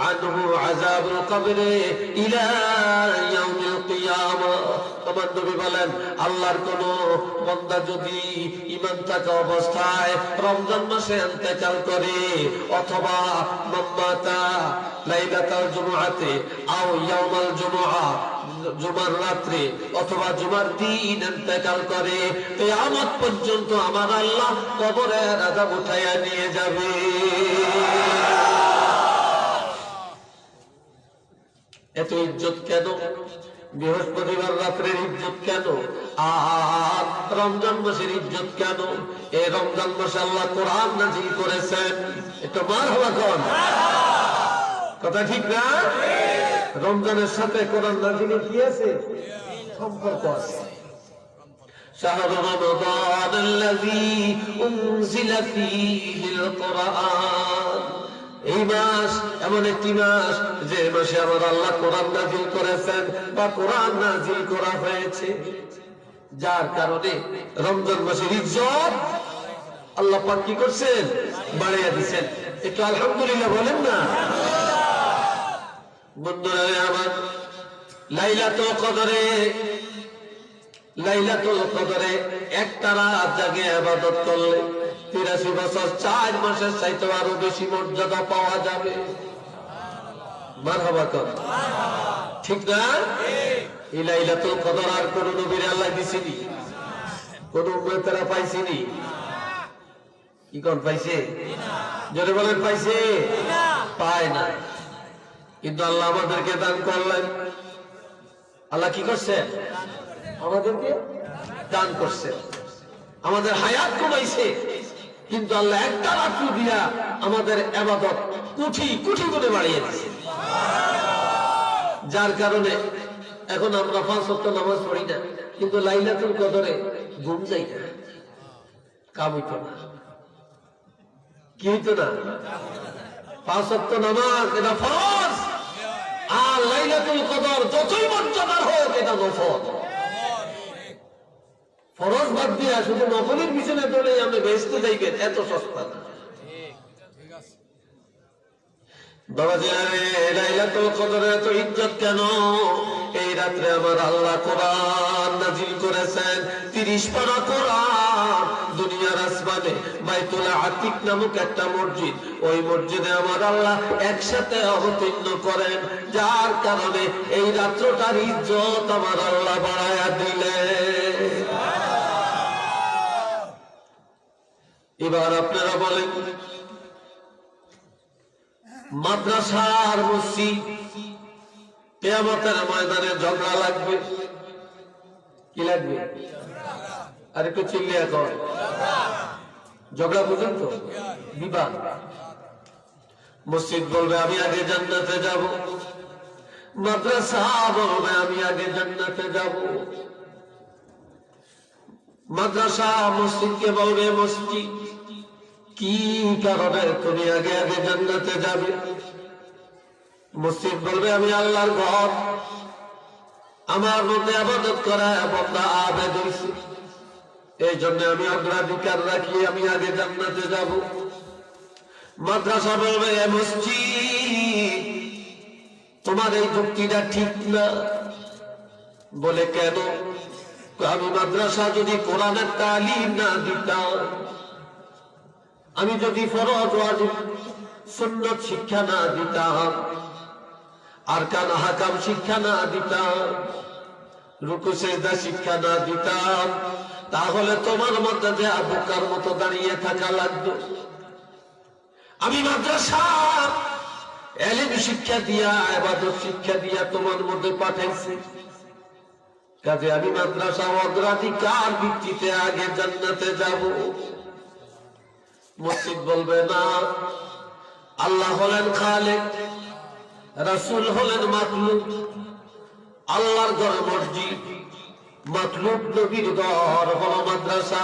আনহু আযাবুল কবরি ইলা ইয়াউমিল কিয়ামাহ। আমার নবী বলেন, আল্লাহর কোন বান্দা যদি ঈমান থাকা অবস্থায় রমজান মাসে ইন্তেকাল করে, অথবা মান মাতা লাইলাতুল জুমআতে আও ইয়াউমাল জুমআ, জুমার রাত্রে অথবা জুমার দিন ইন্তেকাল করে, কিয়ামত পর্যন্ত আমার আল্লাহ কবরের আযাব উঠাইয়া নিয়ে যাবে। এত ইজ্জত কেন? বৃহস্পতিবার রাত্রের ইজ্জত কেন? আর রমজান মাসের ইজ্জত কেন? এই রমজান মাসে আল্লাহ কোরআন নাযিল করেছেন। এটা মারহাবা কোন কথা, ঠিক না? রমজানের সাথে কোরআন নাযিলের কি আছে? সম্পর্ক আছে। শাহরু রমাদান আল্লাযী উনজিলা ফীহিল কুরআন, এই মাস এমন একটি মাস যে মাসে আমার আল্লাহ কোরআন নাযিল করেছেন বা কোরআন নাযিল করা হয়েছে, যার কারণে রমজান মাসের ইজ্জত আল্লাহ পাক কি করছেন? বাড়িয়ে দিয়েছেন। একটু আলহামদুলিল্লাহ বলেন না। বন্ধুরা আমার, লাইলাতুল কদরে একটা রাত জাগে ইবাদত করলে 83 বছর 4 মাসের চাইতে আরো বেশি মর্যাদা পাওয়া যাবে। মারহাবা কর, ঠিক না? এই লাইলাতুল কদর আর কোন নবীর আল্লাহ দিছেনি, কোন উম্মতেরা পাইছেনি? কি কোন পাইছে? জোরে বলেন পাইছে? পায় না। কিন্তু আল্লাহ আমাদেরকে দান করলেন। আল্লাহ কি করছেন? আমাদেরকে দান করছেন, আমাদের হায়াত কমাইছে। কিন্তু আল্লাহ একটা রাত্র দিয়া আমাদের ইবাদত কোটি কোটি গুণে বাড়িয়ে দিয়েছে। যার কারণে এখন আমরা 5 ওয়াক্ত নামাজ পড়ি না, কিন্তু লাইলাতুল কদরে ঘুম যাই না, কাম হইতো না। কি হইতো না? 5 ওয়াক্ত নামাজ এটা ফরজ, আর লাইলাতুল কদর যতই মর্যাদার হোক এটা নফল। ফরজ বাদ দিয়া শুধু নফলের পিছনে দৌড়ে আপনি বেহেশতে যাইবেন, এত সস্তা না। বাবাজি, আরে লাইলাতুল কদরে এত ইজ্জত কেন? এই রাত্রে আমার আল্লাহ কোরআন নাজিল করেছেন, 30 পারা কোরআন। দুনিয়ার আসমানে বাইতুল আতিক নামক একটা মসজিদ, ওই মসজিদে আমার আল্লাহ একসাথে অবতীর্ণ করেন, যার কারণে এই রাত্রটার ইজ্জত আমার আল্লাহ বাড়ায়া দিলেন। এবার আপনারা বলেন, মাদ্রাসার মসজিদ কিয়ামতের ময়দানে ঝগড়া লাগবে? কি লাগবে? আর একটু চিল্লিয়া কর। ঝগড়া বুঝেন তো? বিবাদ। মসজিদ বলবে আমি আগে জান্নাতে যাব, মাদ্রাসা বলবে আমি আগে জান্নাতে যাব। মাদ্রাসা মসজিদকে বলবে, মসজিদ কি কারণে তুমি আগে আগে জান্নাতে যাবে? মসজিদ বলবে আমি আল্লাহর ঘর, আমার মধ্যে ইবাদত করা বান্দা আবেদ হইছে, এই জন্য আমি অগ্রাধিকার রাখি, আমি আগে জান্নাতে যাব। মাদ্রাসা বলবে মসজিদ তোমার এই যুক্তিটা ঠিক না। বলে কেন? আমি মাদ্রাসা যদি কোরআনের তালিম না দিতাম, আমি যদি ফরজ ওয়াজিব সুন্নাত শিক্ষা না দিতাম, আরকান আহকাম শিক্ষা না দিতাম, রুকু সিজদা শিক্ষা না দিতাম, তাহলে তোমার মধ্যে যে আবুকার মতো দাঁড়িয়ে থাকা লাগতো। আমি মাদ্রাসা ইলম শিক্ষা দিয়া, ইবাদত শিক্ষা দিয়া তোমার মধ্যে পাঠাইছি, কাজে আমি মাদ্রাসা অগ্রাধিকার ভিত্তিতে আগে জান্নাতে যাব। মসজিদ বলবে না, আল্লাহ হলেন খালেক, রাসূল হলেন মাতলুব। আল্লাহর ঘর মসজিদ, মাতলুব নবীর ঘর হলো মাদ্রাসা।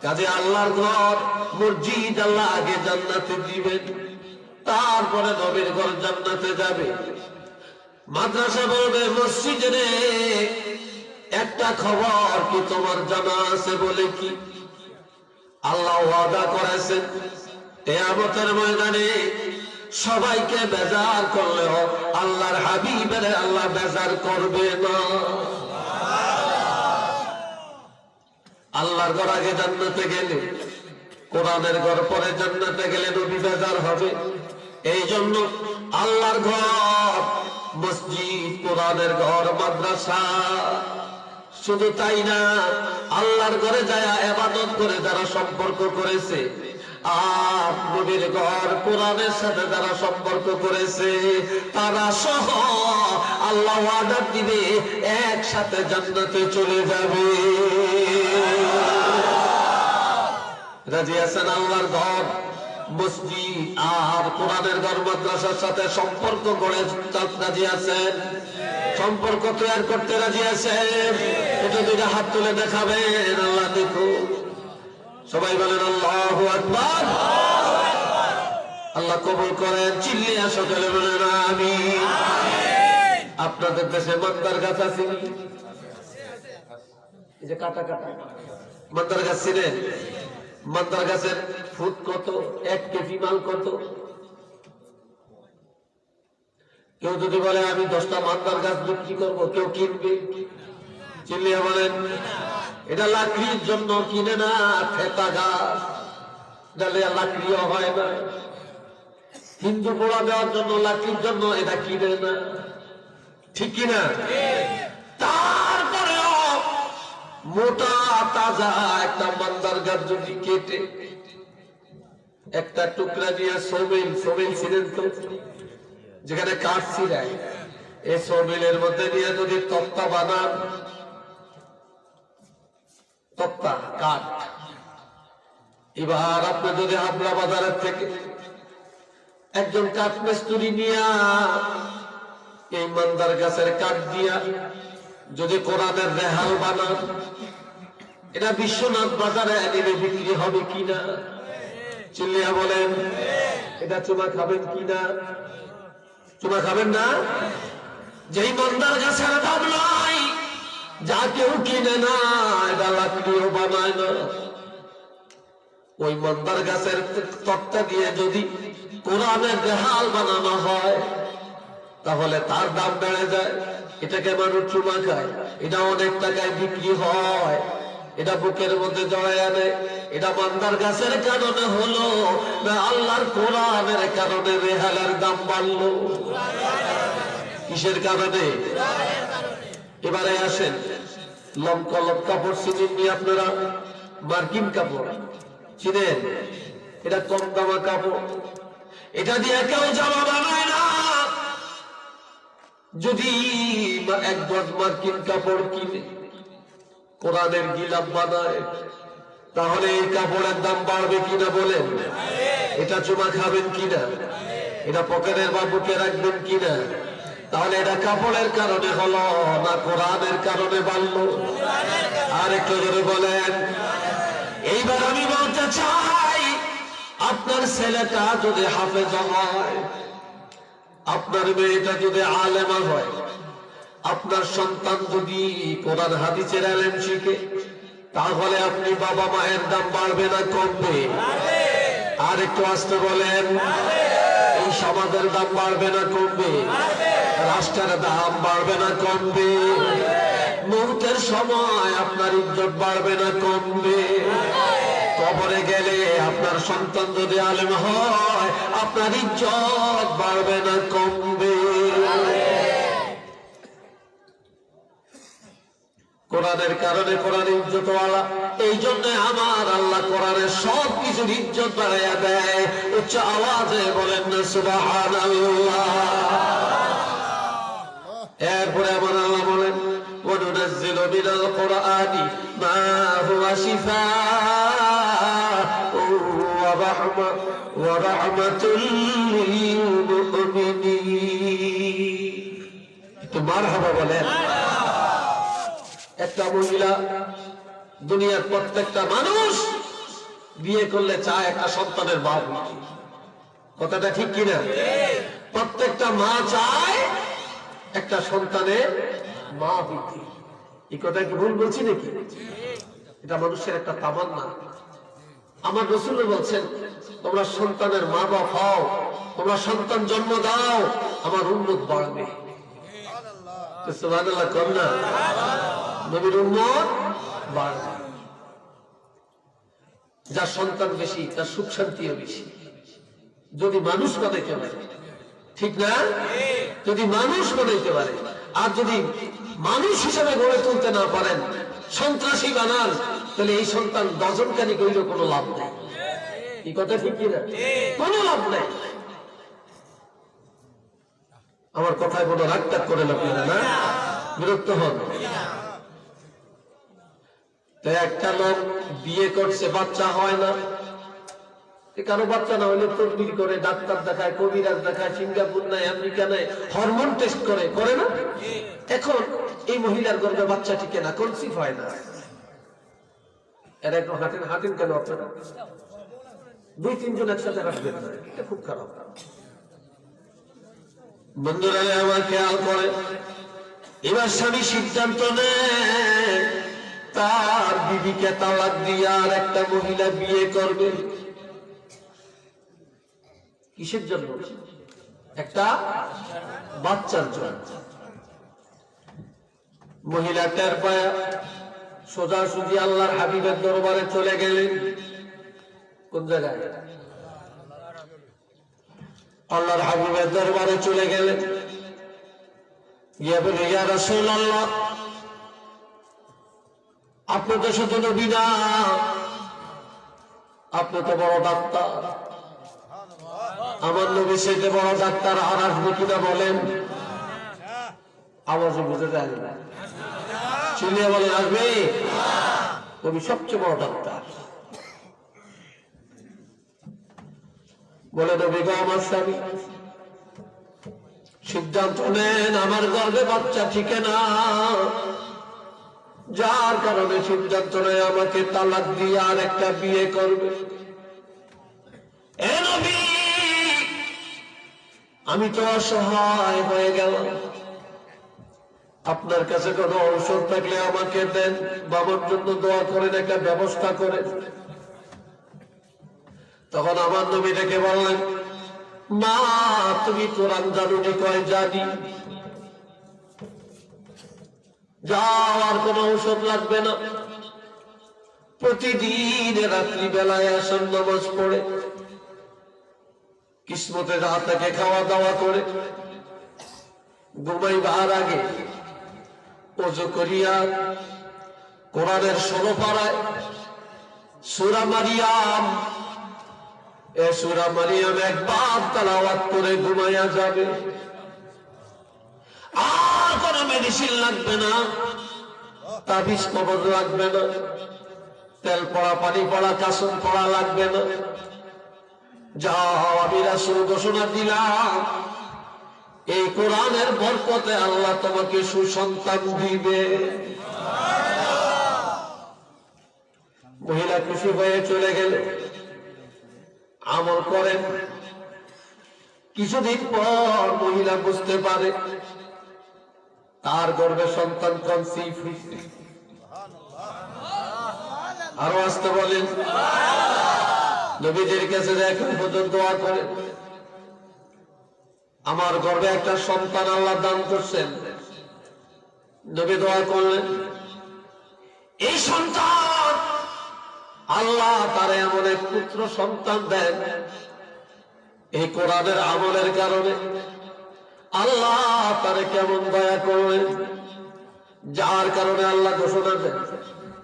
কাজে আল্লাহর ঘর মসজিদ আল্লাহ আগে জান্নাতে দিবেন, তারপরে নবীর ঘর জান্নাতে যাবে। মাদ্রাসা বলবে মসজিদে একটা খবর কি তোমার জানা আছে? বলে কি? আল্লাহ ওয়াদা করেছেন কিয়ামতের ময়দানে সবাইকে বেজার করলেও আল্লাহর হাবিবের আল্লাহ বেজার করবে না। আল্লাহর ঘর আগে জান্নাতে গেলে, কোরআনের ঘর পরে জান্নাতে গেলে নবী বেজার হবে। এই জন্য আল্লাহর ঘর মসজিদ, কোরআনের ঘর মাদ্রাসা। শুধু তাই না, আল্লাহর ঘরে যায় ইবাদত করে যারা সম্পর্ক করেছে, আর নবীর ঘর কোরআনের সাথে যারা সম্পর্ক করেছে, তারা সহ আল্লাহ ওয়াদা দিবে একসাথে জান্নাতে চলে যাবে। রাজি আছেন? আল্লাহর ঘর মসজিদ আর কোরআনের ঘর মাদ্রাসার সাথে সম্পর্ক গড়ে রাজি আছেন? সম্পর্ক তৈরি করতে রাজি আছেন? এটা দুইটা হাত তুলে দেখাবেন। আল্লাহ দেখো, সবাই বলেন আল্লাহু আকবার। আল্লাহ কবুল করেন। চিল্লিয়া সকলে বলেন আমিন। আপনাদের দেশে মান্দার গাছ আছে? এই যে কাটা কাটা মান্দার গাছ ছিলেন? মান্দার গাছের ফুট কত, 1 কেজি মাল কত? কেউ যদি বলে আমি 10টা মান্দার গাছ বিক্রি করব, কেউ কিনবে? চিল্লিয়া বলেন। এটা লাকড়ির জন্য কিনে না, ফেতা গাছ, লাকড়িও হয় না। হিন্দু পোড়া দেওয়ার জন্য, লাকড়ির জন্য এটা কিনে না, ঠিক কিনা? তারপরেও মোটা তাজা একটা মান্দার গাছ যদি কেটে একটা টুকরা দিয়ে সোবেল ছিলেন তো, যেখানে কাঠ ছিলায়, এই সোবেলের মধ্যে দিয়ে যদি তক্তা বানান, তক্তা কাঠ, এবার আপনি যদি হাবড়া বাজারের থেকে একজন কাঠ মিস্ত্রি নিয়া এই মান্দার গাছের কাঠ দিয়া যদি কোরআনের রেহাল বানান, এটা বিশ্বনাথ বাজারে এনে বিক্রি হবে কিনা? চিল্লিয়া বলেন। এটা চুমা খাবেন কিনা? চুমা খাবেন না? যেই মান্দার গাছের দাম নাই, যা কেউ কিনে না, এটা লাকড়িও বানায় না, ওই মান্দার গাছের তক্তা দিয়ে যদি কোরআনের রেহাল বানানো হয়, তাহলে তার দাম বেড়ে যায়। এটাকে মানুষ চুমা খায়, এটা অনেক টাকায় বিক্রি হয়, এটা বুকের মধ্যে জড়ায় আনে। এটা মান্দার গাছের কারণে হলো না আল্লাহর কোরআনের কারণে রেহালের দাম বাড়লো? কিসের কারণে? এবারে আসেন, লমকলম কাপড় চিনেননি আপনারা? মার্কিন কাপড় চিনেন? এটা কম দামা কাপড়, এটা দিয়ে কেউ জামা বানায় না। যদি 1 গজ মার্কিন কাপড় কিনে কোরআনের গিলাফ বানায়, তাহলে এই কাপড়ের দাম বাড়বে কিনা বলেন? এটা চুমা খাবেন কিনা? এটা পকেটের বা বুকে রাখবেন কিনা? তাহলে এটা কাপড়ের কারণে হলো না কোরআনের কারণে বাড়লো? আর একটু ধরে বলেন। এইবার আমি বলতে চাই, আপনার ছেলেটা যদি হাফেজ হয়, আপনার মেয়েটা যদি আলেমা হয়, আপনার সন্তান যদি কোরআন হাদিসের আলেম শিখে, তাহলে আপনি বাবা মায়ের দাম বাড়বে না কমবে? আর একটু আসতে বলেন। এই সমাজের দাম বাড়বে না কমবে? রাষ্ট্রের দাম বাড়বে না কমবে? মৌতের সময় আপনার ইজ্জত বাড়বে না কমবে? কবরে গেলে আপনার সন্তান যদি আলেম হয়, আপনার ইজ্জত বাড়বে না কমবে? কোরআনের কারণে কোরআন ইজ্জতওয়ালা। এই জন্য আমার আল্লাহ কোরআনের সব কিছুর ইজ্জত বাড়াইয়া দেয়। উচ্চ আওয়াজে বলেন না সুবহানাল্লাহ। এরপরে আমার আল্লাহ বলেন, ওয়ানুনাজ্জিলু মিনাল কুরআনি মা হুয়া শিফাa'un ওয়া রাহমাতুল লিল মুমিনিন। তো মারহাবা বলেন। একটা মহিলা, দুনিয়ার প্রত্যেকটা মানুষ বিয়ে করলে চায় একটা সন্তানের মা হইতে। কথাটা ঠিক কিনা? প্রত্যেকটা মা চায় একটা সন্তানের মা হইতে। এই কথা কি ভুল বলছি নাকি? এটা মানুষের একটা তামান্না। আমার রাসূল বলছেন, তোমরা সন্তানের মা বাপ হও, তোমরা সন্তান জন্ম দাও, আমার উম্মত বাড়বে। সুবহানাল্লাহ কর না? নবীর উম্মত বাড়বে। যার সন্তান বেশি তার সুখ শান্তিও বেশি, যদি মানুষ বানাইতে পারে। ঠিক না? যদি মানুষ বানাইতে পারে। আর যদি মানুষ হিসেবে গড়ে তুলতে না পারেন, সন্ত্রাসী বানান, তাহলে এই সন্তান ডজনকারী কইলে কোনো লাভ নেই। এই কথা ঠিক কিনা? কোনো লাভ নেই। আমার কথায় কোনো রাগ টাগ করে লাভ না, বিরক্ত হন। তাই একটা লোক বিয়ে করছে, বাচ্চা হয় না, কারো বাচ্চা না হলে তদবির করে, ডাক্তার দেখায়, কবিরাজ দেখায়, সিঙ্গাপুর নাই, আমেরিকা নাই, হরমোন টেস্ট করে না? এখন এই মহিলার গর্ভে বাচ্চা টিকে না, কনসিভ হয় না। এরা একটু হাঁটেন কেন আপনারা? 2-3 জন একসাথে হাঁটবেন না, এটা খুব খারাপ। বন্ধুরা আমার খেয়াল করে, এবার স্বামী সিদ্ধান্ত নেয় তার বিবিকে তালাক দিয়ে আর একটা মহিলা বিয়ে করবে। কিসের জন্য? একটা বাচ্চার জন্য। মহিলা টের পায়া সোজাসুজি আল্লাহর হাবিবের দরবারে চলে গেলেন। কোন জায়গায়? আল্লাহর হাবিবের দরবারে চলে গেলেন। গিয়ে বলে, ইয়া রাসূলুল্লাহ, আপনি তো শুধু নবী না, আপনি তো বড় ডাক্তার। আমার নবী সেটা বড় ডাক্তার আর আসবে কিনা বলেন? আওয়াজে বুঝে যায় না, চিল্লিয়ে বলেন আসবে? নবী সবচেয়ে বড় ডাক্তার। বলে, নবী গো, আমার স্বামী সিদ্ধান্ত নেন, আমার গর্ভে বাচ্চা ঠিকে না, যার কারণে সিদ্ধান্ত নেয় আমাকে তালাক দিয়ে আর একটা বিয়ে করবে। এ নবী, আমি তো অসহায় হয়ে গেলাম, আপনার কাছে কোনো ঔষধ থাকলে আমাকে দেন, বাবার জন্য দোয়া করেন, একটা ব্যবস্থা করেন। তখন আমার নবী ডেকে বললেন, মা, তুমি কোরআন জানো নি? কয় জানি। যাও, আর কোন ঔষধ লাগবে না। প্রতিদিন রাত্রি বেলায় আসর নামাজ পড়ে, কিসমতে রাত থেকে খাওয়া দাওয়া করে, ঘুমাইবার আগে ওযু করিয়া কোরআনের 16 পারায় সূরা মারিয়াম, এ সূরা মারিয়াম একবার তেলাওয়াত করে ঘুমাইয়া যাবে। আর কোন মেডিসিন লাগবে না, তাবিজ কবজ লাগবে না, তেল পড়া, পানি পড়া, কাসম পড়া লাগবে না। যাও, আমি রাসূল ঘোষণা দিলাম, এই কোরআনের বরকতে আল্লাহ তোমাকে সুসন্তান দিবে। মহিলা খুশি হয়ে চলে গেল, আমল করেন। কিছুদিন পর মহিলা বুঝতে পারে তার গর্ভে সন্তান কনসিভ হয়েছে। আরো আসতে বলেন। নবীজির কাছে এখন পর্যন্ত দোয়া করে, আমার গর্ভে একটা সন্তান আল্লাহ দান করছেন। নবী দোয়া করলেন, এই সন্তান আল্লাহ তারে এমন এক পুত্র সন্তান দেন, এই কোরআনের আমলের কারণে আল্লাহ তারে কেমন দয়া করলেন, যার কারণে আল্লাহ ঘোষণা দেন,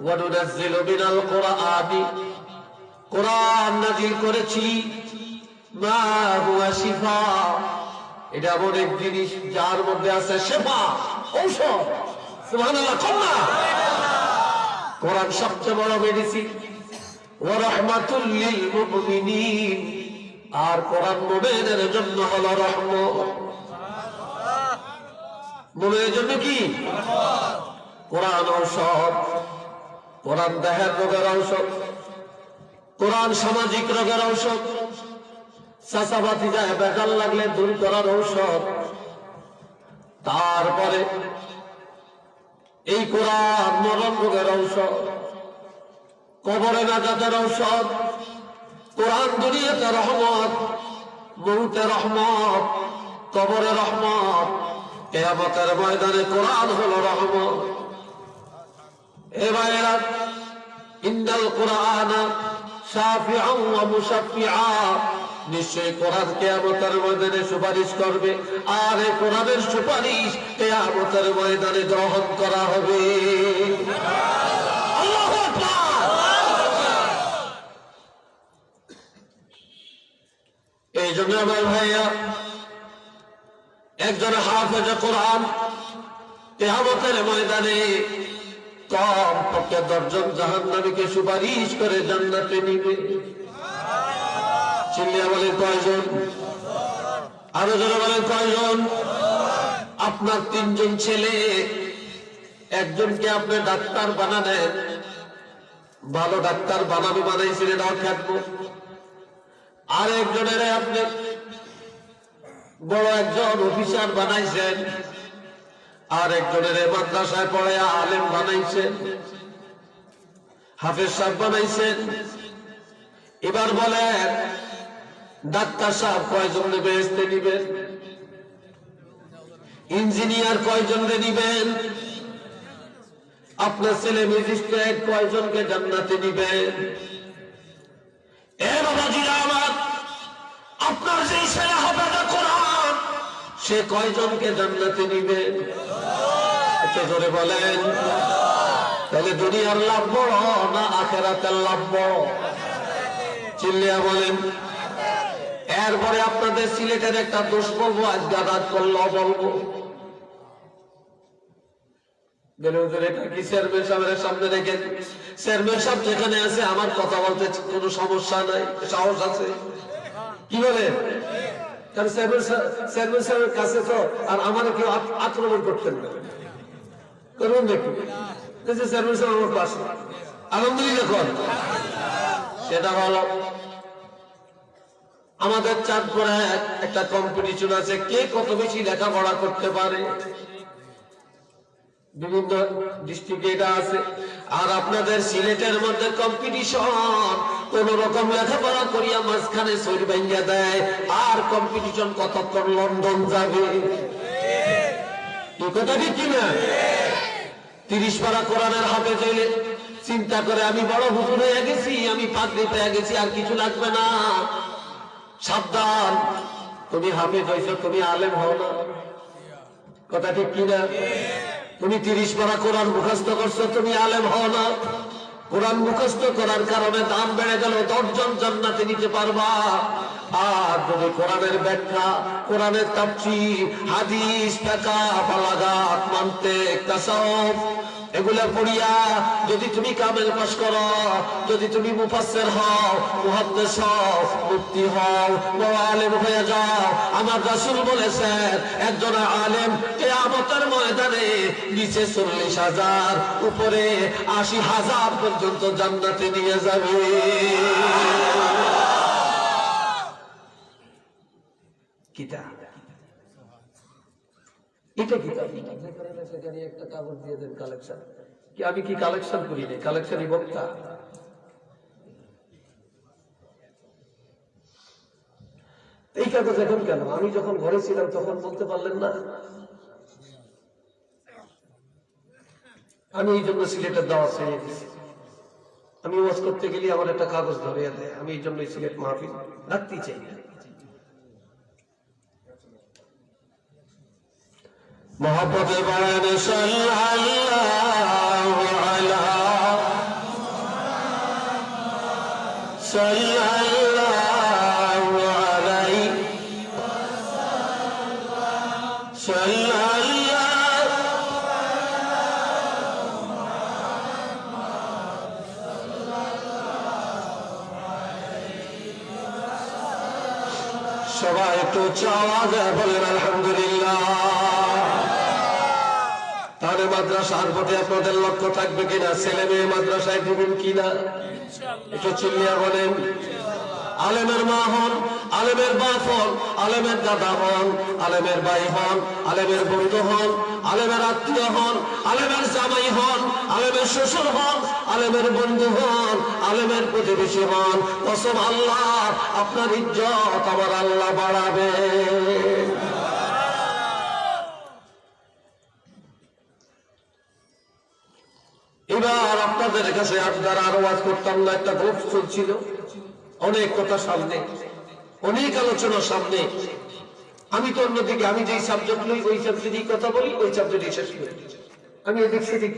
ওয়ানুনাজ্জিলু মিনাল কুরআনি, কোরআন নাযিল করেছি, মা হুয়া শিফা, এটা এমন এক জিনিস যার মধ্যে আছে শিফা, ঔষধ। সুবহানাল্লাহ। কোরআন সবচেয়ে বড় মেডিসিন। ওয়া রাহমাতুল লিল মুমিনিন, আর কোরআন মুমিনদের জন্য হলো রহমত। মুমিনের জন্য কি? কোরআন ঔষধ। কোরআন দেহের রোগের ঔষধ, কোরআন সামাজিক রোগের ঔষধ, চাচাবাতি যায় বেজাল লাগলে দূর করার ঔষধ। তারপরে এই কোরআন মরণ রোগের ঔষধ, কবরে নাজাতের ঔষধ। কোরআন দুনিয়াতে রহমত, মউতে রহমত, কবরে রহমত, কিয়ামতের ময়দানে কোরআন হলো রহমত। এ ভাইরা, ইন্নাল কুরআনা শাফিআন ওয়া মুশাফফিআ, নিশ্চয়ই কোরআন কিয়ামতের ময়দানে সুপারিশ করবে, আর এই কোরআনের সুপারিশ কিয়ামতের ময়দানে গ্রহণ করা হবে। আল্লাহু আকবার। এই জন্য আমার ভাইয়া, একজন হাফেজ কোরআন কিয়ামতের ময়দানে কম পক্ষে 10 জন জাহান্নামীকে সুপারিশ করে জান্নাতে নিবে। চিল্লিয়া বলেন কয়জন? আরো জোরে বলেন কয়জন? আপনার 3 জন ছেলে, একজনকে আপনি ডাক্তার বানালেন, ভালো ডাক্তার বানাবে, বানাইছিলেন অখ্যাত। আর একজনের আপনি বড় একজন অফিসার বানাইছেন, আর একজনের মাদ্রাসায় পড়ে আলেম বানাইছেন। হাফেজ সাহেব বানাইছেন। এবার বলেন ডাক্তার সাহেব কয়জন বেহেশতে নিবেন? ইঞ্জিনিয়ার কয়জন নিবেন? আপনার ছেলে ম্যাজিস্ট্রেট কয়জনকে জান্নাতে নিবেন? এ বাবাজিরা আমার, আপনার যেই ছেলে হবে না কোরআন, সে কয়জনকে জান্নাতে নিবেন? একটু জোরে বলেন। তাহলে দুনিয়ার লাভ বড় না আখিরাতের লাভ বড়? চিল্লিয়া বলেন। এরপরে আপনাদের সিলেটের একটা দোষ বলবো, আজকে রাত করলেও বলবো। এটা কি চেয়ারম্যান সাহেবের সামনে রেখে? চেয়ারম্যান সাহেব যেখানে আছে আমার কথা বলতে কোনো সমস্যা নাই, সাহস আছে। কি বলে? কারণ চেয়ারম্যান সাহেবের কাছে তো আর আমার কেউ আক্রমণ করতেন না, করবেন দেখুন চেয়ারম্যান সাহেব আমার পাশে। আলহামদুলিল্লাহ কর। সেটা হলো আমাদের চাঁদপুরে একটা কম্পিটিশন আছে, কে কত বেশি লেখাপড়া করতে পারে। বিভিন্ন ডিস্ট্রিক্টে এটা আছে। আর আপনাদের সিলেটের মধ্যে কম্পিটিশন, কোন রকম লেখাপড়া করিয়া মাঝখানে শরীর ভাঙ্গা দেয়, আর কম্পিটিশন কতক্ষণ লন্ডন যাবে। এই কথা ঠিক কিনা? 30 পারা কোরআনের হাফেজ হইলে চিন্তা করে আমি বড় হুজুর হয়ে গেছি, আমি পাগড়ি পেয়ে গেছি, আর কিছু লাগবে না। সাবধান, তুমি হাফেজ হয়েছো, তুমি আলেম হও না। কথা ঠিক কিনা? তুমি 30 পারা কোরআন মুখস্থ করছো, তুমি আলেম হও না। কোরআন মুখস্থ করার কারণে দাম বেড়ে গেল, 10 জন জান্নাতে নিতে পারবা। আর যদি কোরআনের ব্যাখ্যা, কোরআনের তাফসীর, হাদিস, ফিকহ, বালাগাত, মানতিক, তাসাউফ এগুলা পড়িয়া যদি তুমি কামেল পাশ করো, যদি তুমি মুফাসসির হও, মুহাদ্দিস হও, মুফতি হও, বড় আলেম হয়ে যাও, আমার রাসূল বলেছেন একজন আলেম কিয়ামতের ময়দানে নিচে 40,000, উপরে 80,000 পর্যন্ত জান্নাতে নিয়ে যাবে। কিতাব এটা কিতাব একটা কাগজ দিয়ে দেন কালেকশন। কি আমি কি কালেকশন করি না? কালেকশনই বক্তা। এই কাগজ এখন কেন? আমি যখন ঘরে ছিলাম তখন বলতে পারলেন না? আমি এই জন্য সিলেটের দাওয়াত পেয়ে গেছি। আমি ওয়াজ করতে গেলে আমার একটা কাগজ ধরিয়ে দেয়, আমি এই জন্যই সিলেট মাহফিল রাখতেই চাই না। मोहब्बत बयान सल्लल्लाहु अलैहि সবাই একটু আওয়াজে বলেন আলহামদুলিল্লাহ। তাহলে মাদ্রাসার প্রতি আপনাদের লক্ষ্য থাকবে কিনা? ছেলে মেয়ে মাদ্রাসায় দিবেন কিনা? একটু চিল্লিয়া বলেন। আলেমের মা হন, আলেমের বাপ হন, আলেমের দাদা হন, আলেমের ভাই হন, আলেমের বন্ধু হন, আলেমের আত্মীয় হন, আলেমের জামাই হন, আলেমের শ্বশুর হন, আলেমের বন্ধু হন, আলেমের প্রতিবেশী হন, কসম আল্লাহ আপনার ইজ্জত আমার আল্লাহ বাড়াবে। এবার আপনাদের কাছে আপনার আরো ওয়াজ করতাম না, একটা গ্রুপ চলছিল, অনেক কথা সামনে, অনেক আলোচনা সামনে। আমি তো অন্যদিকে, আমি যেই সাবজেক্ট লই ওই সাবজেক্টেই কথা বলি, ওই সাবজেক্টই শেষ করি। আমি এদিক সেদিক